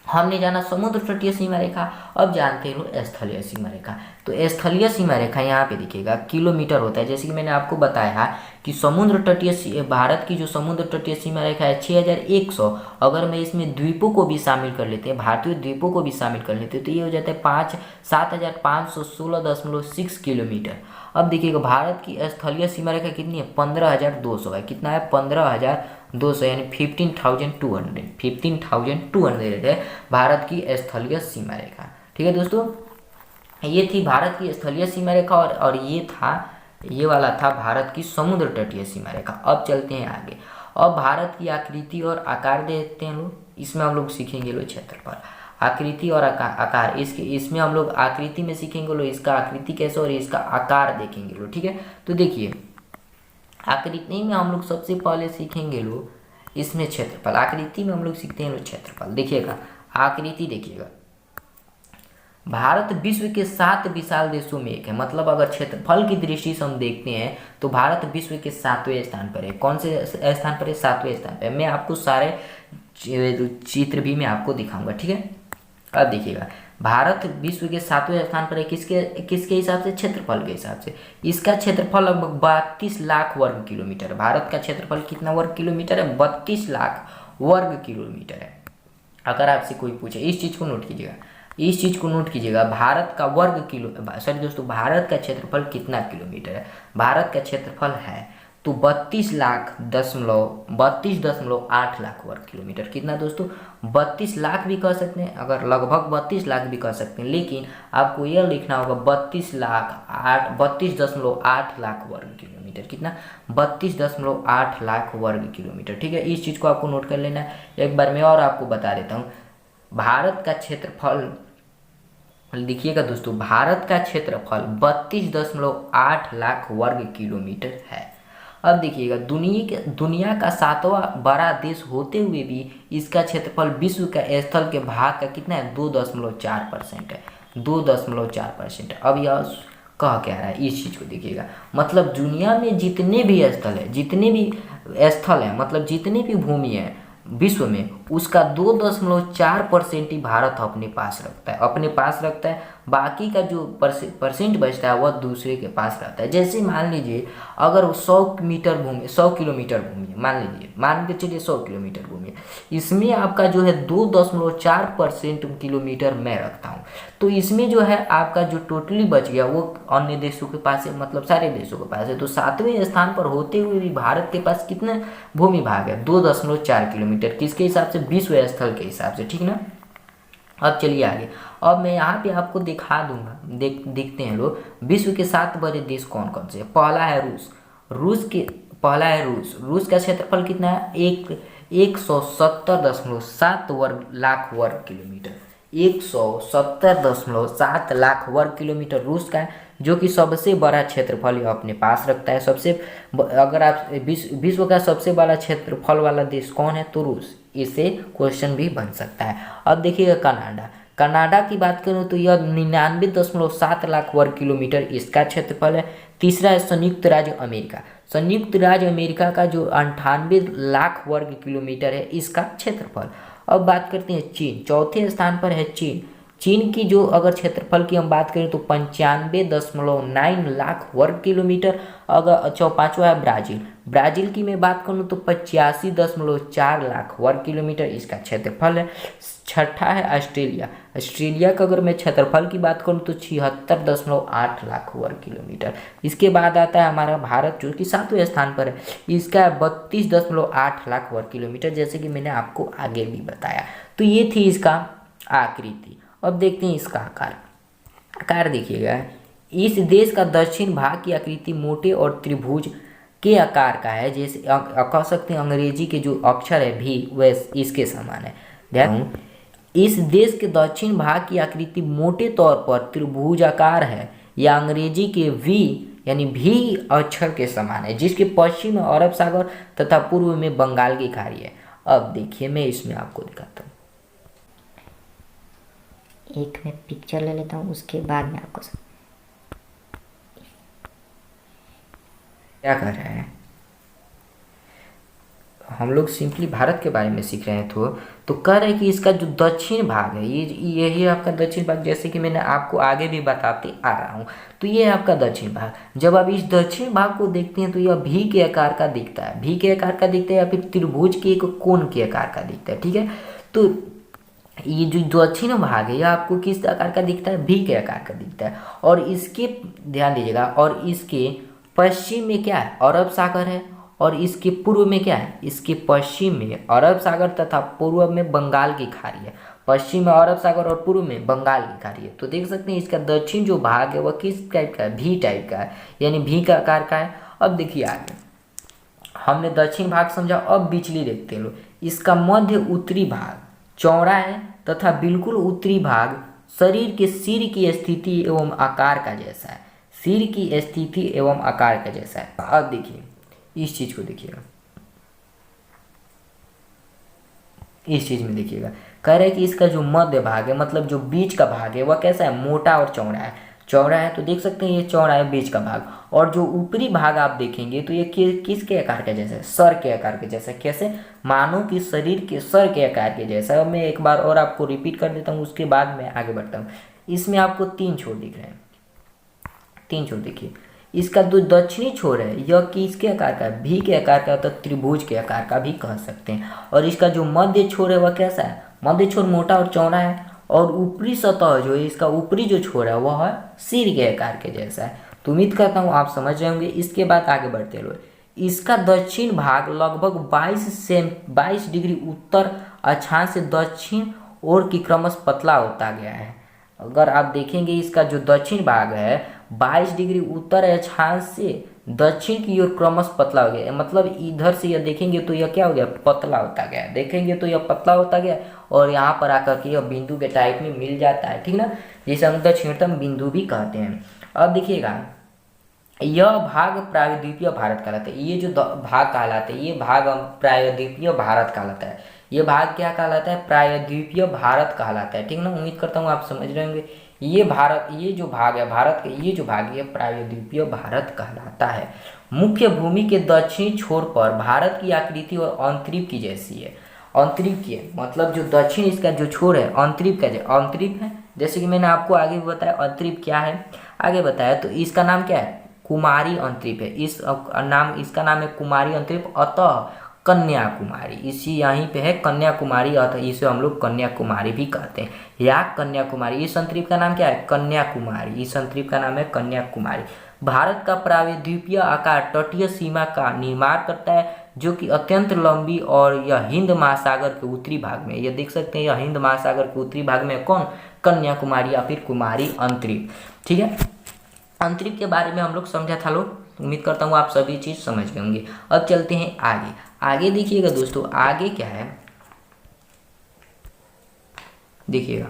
हमने जाना समुद्र तटीय सीमा रेखा, अब जानते हैं स्थलीय सीमा रेखा। तो स्थलीय सीमा रेखा यहाँ पे दिखेगा किलोमीटर होता है। जैसे कि मैंने आपको बताया कि समुद्र तटीय, भारत की जो समुद्र तटीय सीमा रेखा है 6100, अगर मैं इसमें द्वीपों को भी शामिल कर लेते हैं, भारतीय द्वीपों को भी शामिल कर लेते हैं तो ये हो जाता है 7516.6 किलोमीटर। अब देखिएगा भारत की स्थलीय सीमा रेखा कितनी है, 15200 है। कितना है, 15200 यानी 15,200 है भारत की स्थलीय सीमा रेखा। ठीक है दोस्तों, ये थी भारत की स्थलीय सीमा रेखा और ये वाला था भारत की समुद्र तटीय सीमा रेखा। अब चलते हैं आगे। अब भारत की आकृति और आकार देखते हैं लोग। इसमें हम लोग सीखेंगे लोग क्षेत्रफल, आकृति और आकार। इसमें हम लोग आकृति में सीखेंगे लोग इसका आकृति कैसे और इसका आकार देखेंगे लोग। ठीक है, तो देखिए आकृति में हम लोग सबसे पहले सीखेंगे लोग इसमें क्षेत्रफल। आकृति में हम लोग सीखते हैं लोग क्षेत्रफल। देखिएगा आकृति, देखिएगा भारत विश्व के 7 विशाल देशों में एक है। मतलब अगर क्षेत्रफल की दृष्टि से हम देखते हैं तो भारत विश्व के 7वें स्थान पर है। कौन से स्थान पर है, 7वें स्थान पर है। मैं आपको सारे चित्र भी मैं आपको दिखाऊंगा। ठीक है, अब देखिएगा भारत विश्व के 7वें स्थान पर है किसके हिसाब से, क्षेत्रफल के हिसाब से। इसका क्षेत्रफल लगभग 32 लाख वर्ग किलोमीटर। भारत का क्षेत्रफल कितना वर्ग किलोमीटर है, 32 लाख वर्ग किलोमीटर है। अगर आपसे कोई पूछे, इस चीज़ को नोट कीजिएगा, इस चीज़ को नोट कीजिएगा, भारत का भारत का क्षेत्रफल कितना किलोमीटर है। भारत का क्षेत्रफल है तो 32.8 लाख वर्ग किलोमीटर। कितना दोस्तों, 32 लाख भी कह सकते हैं, अगर लगभग 32 लाख भी कह सकते हैं, लेकिन आपको यह लिखना होगा 32.8 लाख वर्ग किलोमीटर। कितना, 32.8 लाख वर्ग किलोमीटर। ठीक है, इस चीज़ को आपको नोट कर लेना है। एक बार मैं और आपको बता देता हूँ, भारत का क्षेत्रफल देखिएगा दोस्तों, भारत का क्षेत्रफल 32.8 लाख वर्ग किलोमीटर है। अब देखिएगा, दुनिया का 7वां बड़ा देश होते हुए भी इसका क्षेत्रफल विश्व का स्थल के भाग का कितना है, 2.4% है। 2.4%। अब यह कह क्या रहा है, इस चीज़ को देखिएगा, मतलब दुनिया में जितने भी स्थल है, मतलब जितने भी भूमि है विश्व में, उसका 2.4% ही भारत अपने पास रखता है। बाकी का जो परसेंट बचता है वह दूसरे के पास रहता है। जैसे मान लीजिए, अगर वो 100 किलोमीटर भूमि है, मान के चलिए 100 किलोमीटर भूमि है, इसमें आपका जो है 2.4% किलोमीटर मैं रखता हूँ, तो इसमें जो है आपका जो टोटली बच गया वो अन्य देशों के पास है, मतलब सारे देशों के पास है। तो 7वें स्थान पर होते हुए भी भारत के पास कितने भूमि भाग है, 2.4 किलोमीटर, किसके हिसाब से, विश्व स्थल के हिसाब से, ठीक ना। अब चलिए आगे। अब मैं यहाँ पे आपको दिखा दूंगा, देखते हैं लोग, विश्व के 7 बड़े देश कौन कौन से हैं। पहला है रूस का क्षेत्रफल कितना है, 170.7 लाख वर्ग किलोमीटर। 170.7 लाख वर्ग किलोमीटर रूस का है, जो कि सबसे बड़ा क्षेत्रफल अपने पास रखता है। अगर आप विश्व का सबसे बड़ा क्षेत्रफल वाला देश कौन है, तो रूस। इससे क्वेश्चन भी बन सकता है। अब देखिएगा कनाडा की बात करूँ तो यह 99.7 लाख वर्ग किलोमीटर इसका क्षेत्रफल है। तीसरा है संयुक्त राज्य अमेरिका का जो 98 लाख वर्ग किलोमीटर है इसका क्षेत्रफल। अब बात करते हैं चीन, चौथे स्थान पर है चीन की जो अगर क्षेत्रफल की हम बात करें तो 95.9 लाख वर्ग किलोमीटर। अगर पाँचवा है ब्राज़ील की मैं बात करूँ तो 85.4 लाख वर्ग किलोमीटर इसका क्षेत्रफल है। छठा है ऑस्ट्रेलिया का अगर मैं क्षेत्रफल की बात करूँ तो 76.8 लाख वर्ग किलोमीटर। इसके बाद आता है हमारा भारत, जो कि 7वें स्थान पर है, इसका 32.8 लाख वर्ग किलोमीटर, जैसे कि मैंने आपको आगे भी बताया। तो ये थी इसका आकृति। अब देखते हैं इसका आकार देखिएगा। इस देश का दक्षिण भाग की आकृति मोटे और त्रिभुज के आकार का है, जैसे कह सकते हैं अंग्रेजी के जो अक्षर है भी वैसे इसके समान है। ध्यान, इस देश के दक्षिण भाग की आकृति मोटे तौर पर त्रिभुजाकार है, या अंग्रेजी के वी यानी भी अक्षर के समान है, जिसके पश्चिम में अरब सागर तथा पूर्व में बंगाल की खाड़ी है। अब देखिए मैं इसमें आपको दिखाता हूँ, एक मैं पिक्चर ले लेता हूँ, उसके बाद में आपको क्या कर रहे हैं हम लोग, सिंपली भारत के बारे में सीख रहे हैं। तो कह रहे हैं कि इसका जो दक्षिण भाग है, यही आपका दक्षिण भाग, जैसे कि मैंने आपको आगे भी बताते आ रहा हूँ। तो ये है आपका दक्षिण भाग। जब आप इस दक्षिण भाग को देखते हैं तो यह भी के आकार का दिखता है, या फिर त्रिभुज के एक कोण के आकार का दिखता है, ठीक है। तो ये जो दक्षिण भाग है यह आपको किस आकार का दिखता है, भी के आकार का दिखता है। और इसके ध्यान दीजिएगा, और इसके पश्चिम में क्या है, अरब सागर है, और इसके पूर्व में क्या है, इसके पश्चिम में अरब सागर तथा पूर्व में बंगाल की खाड़ी है। पश्चिम में अरब सागर और पूर्व में बंगाल की खाड़ी है। तो देख सकते हैं इसका दक्षिण जो भाग है वह किस टाइप का है, भी टाइप का है, यानी भी का आकार का है। अब देखिए आगे, हमने दक्षिण भाग समझा, अब बिचली देखते हैं लोग। इसका मध्य उत्तरी भाग चौड़ा है तथा बिल्कुल उत्तरी भाग शरीर के सिर की स्थिति एवं आकार का जैसा है, अब देखिए इस चीज को देखिएगा, इस चीज में देखिएगा, कह रहे हैं कि इसका जो मध्य भाग है, मतलब जो बीच का भाग है वह कैसा है, मोटा और चौड़ा है। तो देख सकते हैं ये चौड़ा है बीच का भाग। और जो ऊपरी भाग आप देखेंगे तो ये किसके आकार के जैसा है, सर के आकार के जैसा। कैसे, मानो कि शरीर के सर के आकार के जैसा। मैं एक बार और आपको रिपीट कर देता हूँ, उसके बाद मैं आगे बढ़ता हूँ। इसमें आपको 3 छोर दिख रहे हैं, 3 छोर देखिए। इसका जो दक्षिणी छोर है यह किसके आकार का है, भी के आकार का, तो त्रिभुज के आकार का भी कह सकते हैं। और इसका जो मध्य छोर है वह कैसा है, मध्य छोर मोटा और चौड़ा है। और ऊपरी सतह जो है, इसका ऊपरी जो छोर है वह है सिर के आकार के जैसा है। तो उम्मीद करता हूँ आप समझ रहे होंगे। इसके बाद आगे बढ़ते हैं लोग। इसका दक्षिण भाग लगभग 22 डिग्री उत्तर अक्षांश से दक्षिण ओर की क्रमश पतला होता गया है। अगर आप देखेंगे इसका जो दक्षिण भाग है 22 डिग्री उत्तर अक्षांश से दक्षिण की ओर क्रमश पतला हो गया, मतलब इधर से यह देखेंगे तो यह क्या हो गया, पतला होता गया। देखेंगे तो यह पतला होता गया और यहाँ पर आकर के यह बिंदु के टाइप में मिल जाता है, ठीक ना। जिसे हम दक्षिणतम बिंदु भी कहते हैं। अब देखिएगा यह भाग प्रायद्वीपीय भारत कहलाता है। ये जो भाग कहलाते हैं, ये भाग प्रायद्वीपीय भारत कहलाता है। ये भाग क्या कहलाता है? प्रायद्वीपीय भारत कहलाता है। ठीक ना, उम्मीद करता हूँ आप समझ रहे होंगे। ये भारत, ये जो भाग है भारत के, ये जो भाग है प्रायद्वीपीय भारत कहलाता है। मुख्य भूमि के दक्षिणी छोर पर भारत की आकृति और अंतरिप की जैसी है। अंतरिप की है मतलब जो दक्षिण इसका जो छोर है अंतरिप का, अंतरिप है। जैसे कि मैंने आपको आगे भी बताया अंतरिप क्या है, आगे बताया। तो इसका नाम क्या है? कुमारी अंतरिप है। इसका नाम है कुमारी अंतरिप, अतः कन्याकुमारी। इसी यहीं पे है कन्याकुमारी, अतः इसे हम लोग कन्याकुमारी भी कहते हैं, या कन्याकुमारी। इस अंतरिप का नाम क्या है? कन्याकुमारी। इस अंतरिप का नाम है कन्याकुमारी। भारत का प्रायद्वीपीय आकार तटीय सीमा का निर्माण करता है, जो कि अत्यंत लंबी, और यह हिंद महासागर के उत्तरी भाग में, ये देख सकते हैं, यह हिंद महासागर के उत्तरी भाग में कौन? कन्याकुमारी या फिर कुमारी अंतरिप। ठीक है, अंतरिप के बारे में हम लोग समझा था लोग। उम्मीद करता हूँ आप सभी चीज़ समझ गए होंगे। अब चलते हैं आगे। आगे देखिएगा दोस्तों, आगे क्या है देखिएगा,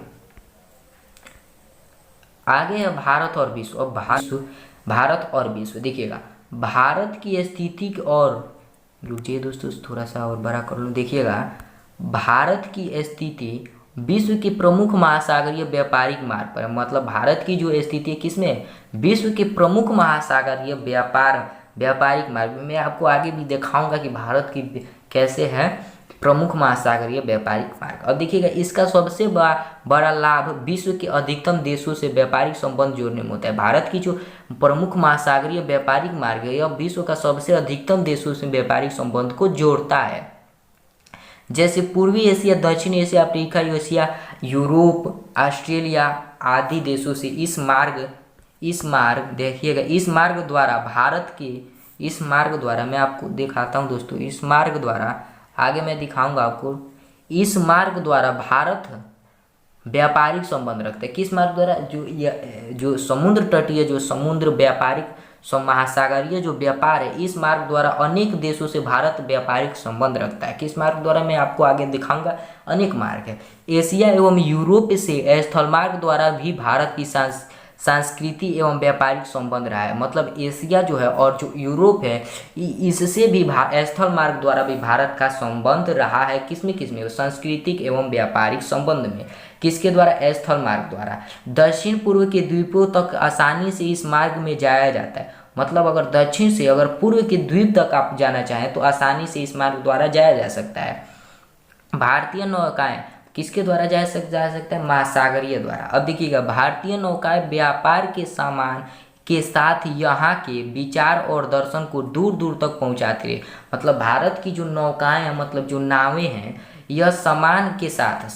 आगे है भारत और विश्व। अब भारत और विश्व देखिएगा, भारत की स्थिति और, रुकिए दोस्तों थोड़ा सा और बड़ा कर लूँ। देखिएगा, भारत की स्थिति विश्व के प्रमुख महासागरीय व्यापारिक मार्ग पर है। मतलब भारत की जो स्थिति है किसमें? विश्व के प्रमुख महासागरीय व्यापारिक मार्ग में। मैं आपको आगे भी दिखाऊंगा कि भारत की कैसे है प्रमुख महासागरीय व्यापारिक मार्ग। अब देखिएगा, इसका सबसे बड़ा लाभ विश्व के अधिकतम देशों से व्यापारिक संबंध जोड़ने में होता है। भारत की जो प्रमुख महासागरीय व्यापारिक मार्ग है, यह विश्व का सबसे अधिकतम देशों से व्यापारिक संबंध को जोड़ता है। जैसे पूर्वी एशिया, दक्षिण Asia, Africa, Asia, Europe, Australia आदि देशों से इस मार्ग देखिएगा, इस मार्ग द्वारा भारत के, इस मार्ग द्वारा मैं आपको दिखाता हूं दोस्तों, इस मार्ग द्वारा आगे मैं दिखाऊंगा आपको। इस मार्ग द्वारा भारत व्यापारिक संबंध रखता है। किस मार्ग द्वारा? जो समुद्र तटीय, जो समुद्र व्यापारिक महासागरीय जो व्यापार है, इस मार्ग द्वारा अनेक देशों से भारत व्यापारिक संबंध रखता है। किस मार्ग द्वारा? मैं आपको आगे दिखाऊंगा। अनेक मार्ग है। एशिया एवं यूरोप से स्थल मार्ग द्वारा भी भारत की सांस्कृतिक एवं व्यापारिक संबंध रहा है। मतलब एशिया जो है और जो यूरोप है, इससे भी स्थल मार्ग द्वारा भी भारत का संबंध रहा है। किसमें? सांस्कृतिक एवं व्यापारिक संबंध में। किसके द्वारा? स्थल मार्ग द्वारा। दक्षिण पूर्व के द्वीपों तक आसानी से इस मार्ग में जाया जाता है। मतलब अगर दक्षिण से अगर पूर्व के द्वीप तक आप जाना चाहें तो आसानी से इस मार्ग द्वारा जाया जा सकता है। भारतीय नौकाएं किसके द्वारा जा सकता है? महासागरीय द्वारा। अब देखिएगा, भारतीय नौकाएं व्यापार के सामान के साथ यहाँ के विचार और दर्शन को दूर दूर तक पहुँचाती है। मतलब भारत की जो नौकाएं हैं, मतलब जो नावें हैं, यह सामान के साथ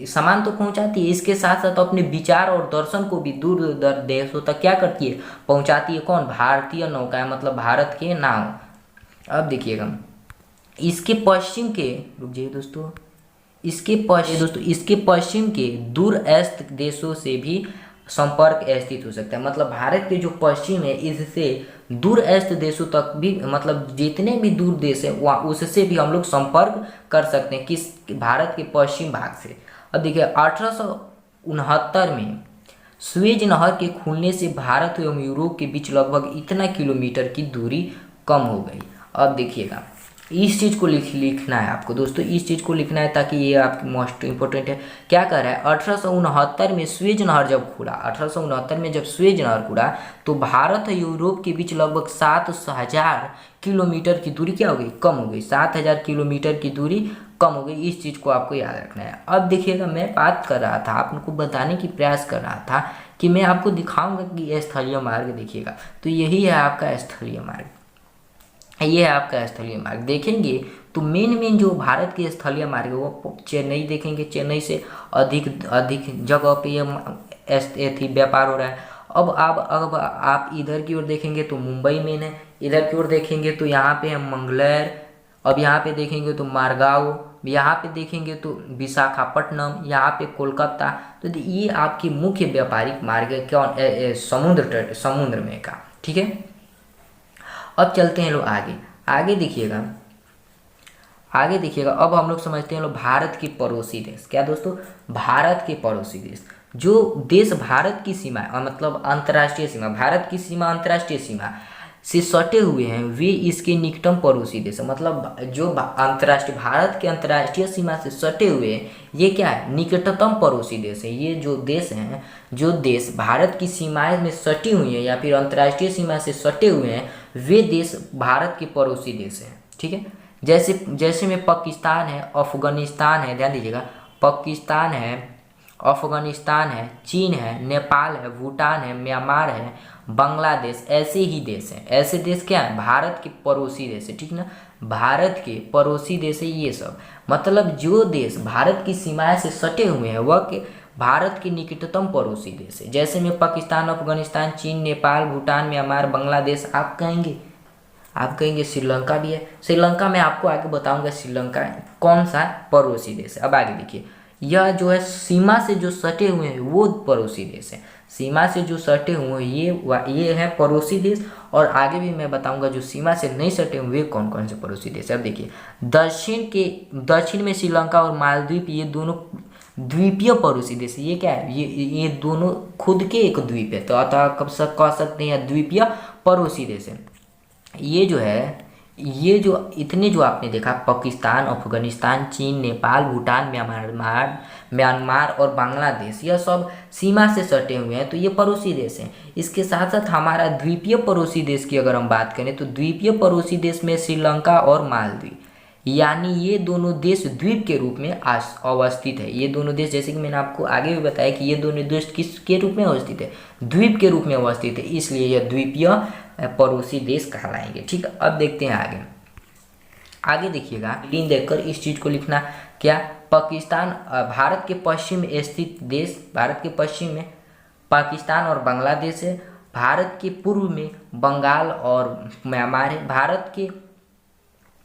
सामान तो पहुँचाती है, इसके साथ साथ अपने विचार और दर्शन को भी दूर दूर देशों तक क्या करती है? पहुँचाती है। कौन? भारतीय नौकाएं, मतलब भारत के नाव। अब देखिएगा, इसके पश्चिम के, रुक जाइए दोस्तों, इसके पश्चिम के दूरस्थ देशों से भी संपर्क स्थित हो सकता है। मतलब भारत के जो पश्चिम है, इससे दूरस्थ देशों तक भी, मतलब जितने भी दूर देश है वहाँ, उससे भी हम लोग संपर्क कर सकते हैं। किस? भारत के पश्चिम भाग से। अब देखिए, 1869 में सुएज नहर के खुलने से भारत एवं यूरोप के बीच लगभग इतना किलोमीटर की दूरी कम हो गई। अब देखिएगा, इस चीज़ को लिखना है आपको दोस्तों, इस चीज़ को लिखना है ताकि ये आपकी मोस्ट इंपॉर्टेंट है। क्या कह रहा है? 1869 में सुएज नहर जब खुला, 1869 में जब सुएज नहर खुला तो भारत और यूरोप के बीच लगभग 7000 किलोमीटर की दूरी क्या हो गई? कम हो गई। 7000 किलोमीटर की दूरी कम हो गई। इस चीज़ को आपको याद रखना है। अब देखिएगा, मैं बात कर रहा था, आपको बताने की प्रयास कर रहा था कि मैं आपको दिखाऊंगा कि स्थलीय मार्ग। देखिएगा, तो यही है आपका स्थलीय मार्ग, ये है आपका स्थलीय मार्ग। देखेंगे तो मेन जो भारत के स्थलीय मार्ग है वो चेन्नई देखेंगे, चेन्नई से अधिक जगह पे ये व्यापार हो रहा है। अब आप इधर की ओर देखेंगे तो मुंबई मेन है, इधर की ओर देखेंगे तो यहाँ पे है मंगलैर, अब यहाँ पे देखेंगे तो मारगांव, यहाँ पे देखेंगे तो विशाखापट्टनम, यहाँ पे कोलकाता। तो ये आपकी मुख्य व्यापारिक मार्ग है। कौन? समुद्र में का। ठीक है, अब चलते हैं लोग आगे। आगे देखिएगा, आगे देखिएगा, अब हम लोग समझते हैं लोग भारत के पड़ोसी देश। क्या दोस्तों? भारत के पड़ोसी देश। जो देश भारत की सीमा मतलब अंतर्राष्ट्रीय सीमा, भारत की सीमा अंतर्राष्ट्रीय सीमा से सटे हुए हैं, वे इसके निकटतम पड़ोसी देश हैं। मतलब जो अंतर्राष्ट्रीय भारत के अंतर्राष्ट्रीय सीमा से सटे हुए हैं, ये क्या है? निकटतम पड़ोसी देश है। ये जो देश हैं, जो देश भारत की सीमाएं में सटी हुई हैं या फिर अंतर्राष्ट्रीय सीमा से सटे हुए हैं, वे देश भारत के पड़ोसी देश हैं। ठीक है, जैसे में पाकिस्तान है, अफगानिस्तान है, ध्यान दीजिएगा, पाकिस्तान है, अफगानिस्तान है, चीन है, नेपाल है, भूटान है, म्यांमार है, बांग्लादेश, ऐसे ही देश हैं। ऐसे देश क्या है? भारत के पड़ोसी देश है। ठीक ना, भारत के पड़ोसी देश है ये सब। मतलब जो देश भारत की सीमाएं से सटे हुए हैं वह के भारत के निकटतम पड़ोसी देश है। जैसे में पाकिस्तान, अफगानिस्तान, चीन, नेपाल, भूटान, म्यांमार, बांग्लादेश, आप कहेंगे श्रीलंका भी है। श्रीलंका मैं आपको आगे बताऊंगा श्रीलंका कौन सा पड़ोसी देश है। अब आगे देखिए, यह जो है सीमा से जो सटे हुए हैं वो पड़ोसी देश है। सीमा से जो सटे हुए हैं ये है पड़ोसी देश। और आगे भी मैं बताऊंगा जो सीमा से नहीं सटे हुए कौन कौन से पड़ोसी देश है। अब देखिए, दक्षिण में श्रीलंका और मालदीव, ये दोनों द्वीपीय पड़ोसी देश। ये क्या है? ये दोनों खुद के एक द्वीप है, तो अतः कह सकते हैं द्वीपीय पड़ोसी देश है। ये जो इतने जो आपने देखा, पाकिस्तान, अफगानिस्तान, चीन, नेपाल, भूटान, म्यांमार और बांग्लादेश, यह सब सीमा से सटे हुए हैं, तो ये पड़ोसी देश हैं। इसके साथ साथ हमारा द्वीपीय पड़ोसी देश की अगर हम बात करें तो द्वीपीय पड़ोसी देश में श्रीलंका और मालदीव, यानी ये दोनों देश द्वीप के रूप में अवस्थित है। ये दोनों देश, जैसे कि मैंने आपको आगे भी बताया कि ये दोनों देश किसके रूप में अवस्थित है? द्वीप के रूप में अवस्थित है, इसलिए यह द्वीपीय पड़ोसी देश कहलाएंगे। ठीक है, अब देखते हैं आगे देखिएगा, लीन देखकर इस चीज को लिखना। क्या? पाकिस्तान भारत के पश्चिम में स्थित देश, भारत के पश्चिम में पाकिस्तान और बांग्लादेश है। भारत के पूर्व में बंगाल और म्यांमार है। भारत के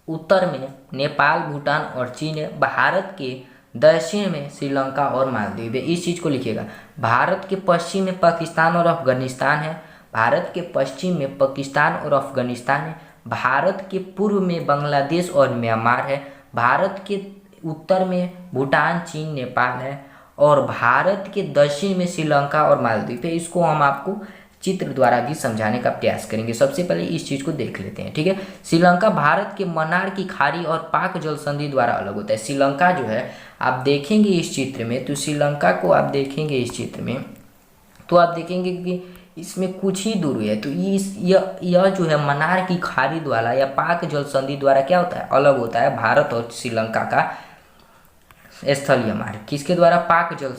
उत्तर में नेपाल, भूटान और चीन है। भारत के दक्षिण में श्रीलंका और मालदीव है। इस चीज को लिखिएगा। भारत के पश्चिम में पाकिस्तान और अफगानिस्तान है। भारत के पश्चिम में पाकिस्तान और अफगानिस्तान है। भारत के पूर्व में बांग्लादेश और म्यांमार है। भारत के उत्तर में भूटान, चीन, नेपाल है। और भारत के दक्षिण में श्रीलंका और मालदीव है। इसको हम आपको चित्र द्वारा भी समझाने का प्रयास करेंगे। सबसे पहले इस चीज को देख लेते हैं। ठीक है, श्रीलंका भारत के मन्नार की खाड़ी और पाक जल संधि द्वारा अलग होता है। श्रीलंका जो है, आप देखेंगे इस चित्र में, तो श्रीलंका को आप देखेंगे इस चित्र में, तो आप देखेंगे कि इसमें कुछ ही दूरी है। तो यह जो है मन्नार की खाड़ी द्वारा या पाक जल संधि द्वारा क्या होता है? अलग होता है। भारत और श्रीलंका का स्थलीय मार्ग किसके द्वारा? पाक जल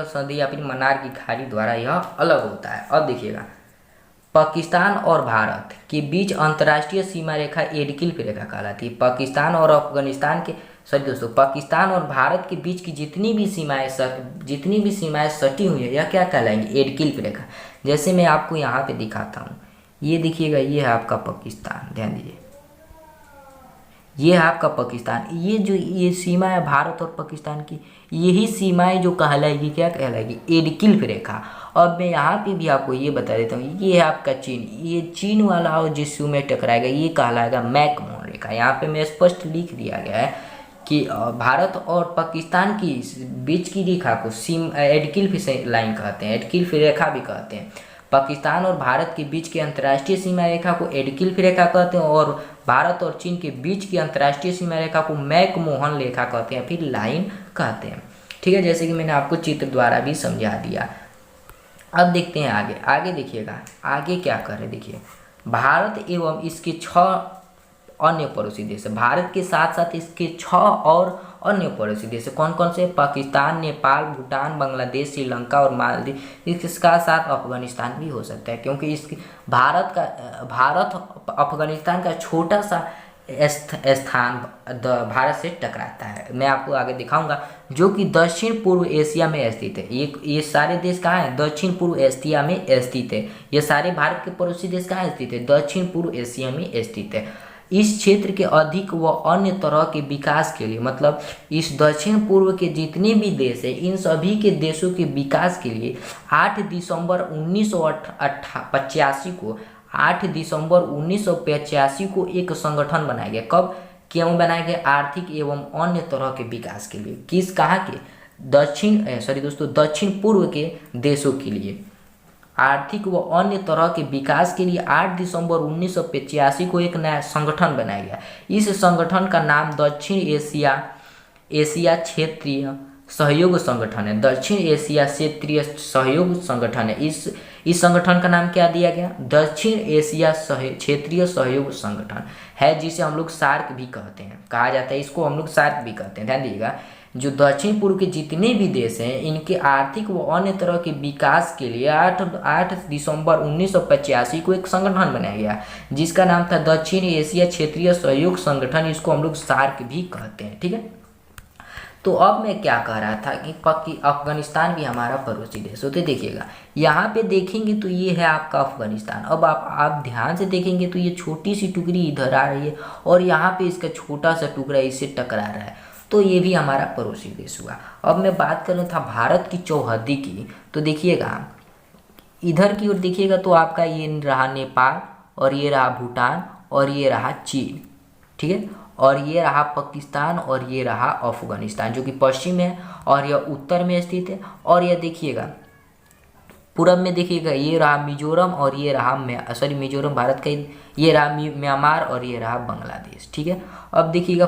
संधि या फिर मन्नार की खाड़ी द्वारा यह अलग होता है। अब देखिएगा, पाकिस्तान और भारत के बीच अंतर्राष्ट्रीय सीमा रेखा एडकिल्फ रेखा कहलाती है। पाकिस्तान और भारत के बीच की जितनी भी सीमाएं सटी हुई है, यह क्या कहलाएंगी? एडकिल्फ रेखा। जैसे मैं आपको यहाँ पे दिखाता हूँ, ये देखिएगा, ये है आपका पाकिस्तान, ध्यान दीजिए, ये है आपका पाकिस्तान। ये सीमा है भारत और पाकिस्तान की, यही सीमाएं जो कहलाएगी क्या कहलाएगी? एडकिल्फ रेखा। अब मैं यहाँ पे भी आपको ये बता देता हूँ, ये है आपका चीन, ये चीन वाला और जिस में टकराएगा ये कहलाएगा मैकमोहन रेखा। यहाँ पे मैं स्पष्ट लिख दिया गया है कि भारत और पाकिस्तान की बीच की रेखा को एडकिल्फ लाइन कहते हैं, एडकिल्फ रेखा भी कहते हैं। पाकिस्तान और भारत के बीच की अंतर्राष्ट्रीय सीमा रेखा को एडकिल्फ रेखा कहते हैं और भारत और चीन के बीच की अंतर्राष्ट्रीय सीमा रेखा को मैकमोहन रेखा कहते हैं, फिर लाइन कहते हैं। ठीक है, जैसे कि मैंने आपको चित्र द्वारा भी समझा दिया। अब देखते हैं आगे देखिएगा, आगे क्या कर रहे देखिए, भारत एवं इसके 6 अन्य पड़ोसी देश है। भारत के साथ साथ इसके 6 और अन्य पड़ोसी देश है। कौन कौन से? पाकिस्तान, नेपाल, भूटान, बांग्लादेश, श्रीलंका और मालदीव। इसके साथ अफगानिस्तान भी हो सकता है, क्योंकि इसके भारत अफगानिस्तान का छोटा सा स्थान भारत से टकराता है। मैं आपको आगे दिखाऊंगा, जो कि दक्षिण पूर्व एशिया में स्थित है। ये सारे देश कहाँ हैं? दक्षिण पूर्व एशिया में स्थित है। ये सारे भारत के पड़ोसी देश कहाँ स्थित है? दक्षिण पूर्व एशिया में स्थित है। इस क्षेत्र के अधिक व अन्य तरह के विकास के लिए, मतलब इस दक्षिण पूर्व के जितने भी देश हैं, इन सभी के देशों के विकास के लिए 8 दिसंबर 1985 को 8 दिसंबर 1985 को एक संगठन बनाया गया। कब क्यों बनाया गया? आर्थिक एवं अन्य तरह के विकास के लिए। किस कहाँ के? दक्षिण पूर्व के देशों के लिए आर्थिक व अन्य तरह के विकास के लिए 8 दिसंबर 1985 को एक नया संगठन बनाया गया। इस संगठन का नाम दक्षिण एशिया क्षेत्रीय सहयोग संगठन है। दक्षिण एशिया क्षेत्रीय सहयोग संगठन है। इस संगठन का नाम क्या दिया गया? दक्षिण एशिया क्षेत्रीय सहयोग संगठन है, जिसे हम लोग सार्क भी कहते हैं, कहा जाता है इसको, हम लोग सार्क भी कहते हैं। ध्यान दीजिएगा, जो दक्षिण पूर्व के जितने भी देश हैं इनके आर्थिक व अन्य तरह के विकास के लिए 8 दिसंबर 1985 को एक संगठन बनाया गया, जिसका नाम था दक्षिण एशिया क्षेत्रीय सहयोग संगठन। इसको हम लोग सार्क भी कहते हैं। ठीक है, तो अब मैं क्या कह रहा था कि अफगानिस्तान भी हमारा पड़ोसी देश होते। देखिएगा, यहाँ पे देखेंगे तो ये है आपका अफगानिस्तान। अब आप ध्यान से देखेंगे तो ये छोटी सी टुकड़ी इधर आ रही है और यहाँ पे इसका छोटा सा टुकड़ा इससे टकरा रहा है, तो ये भी हमारा पड़ोसी देश हुआ। अब मैं बात कर रहा था भारत की चौहद्दी की, तो देखिएगा इधर की ओर देखिएगा तो आपका ये रहा नेपाल और ये रहा भूटान और ये रहा चीन। ठीक है, और ये रहा पाकिस्तान और ये रहा अफगानिस्तान, जो कि पश्चिम है और यह उत्तर में स्थित है। और यह देखिएगा पूरब में देखिएगा ये रहा मिजोरम और ये रहा मिजोरम भारत का, ये रहा म्यांमार और ये रहा बांग्लादेश। ठीक है, अब देखिएगा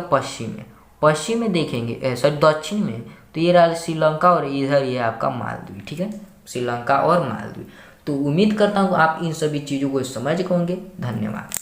पश्चिम में देखेंगे दक्षिण में तो ये रहा श्रीलंका और इधर ये आपका मालदीव। ठीक है, श्रीलंका और मालदीव। तो उम्मीद करता हूँ आप इन सभी चीज़ों को समझ गए होंगे। धन्यवाद।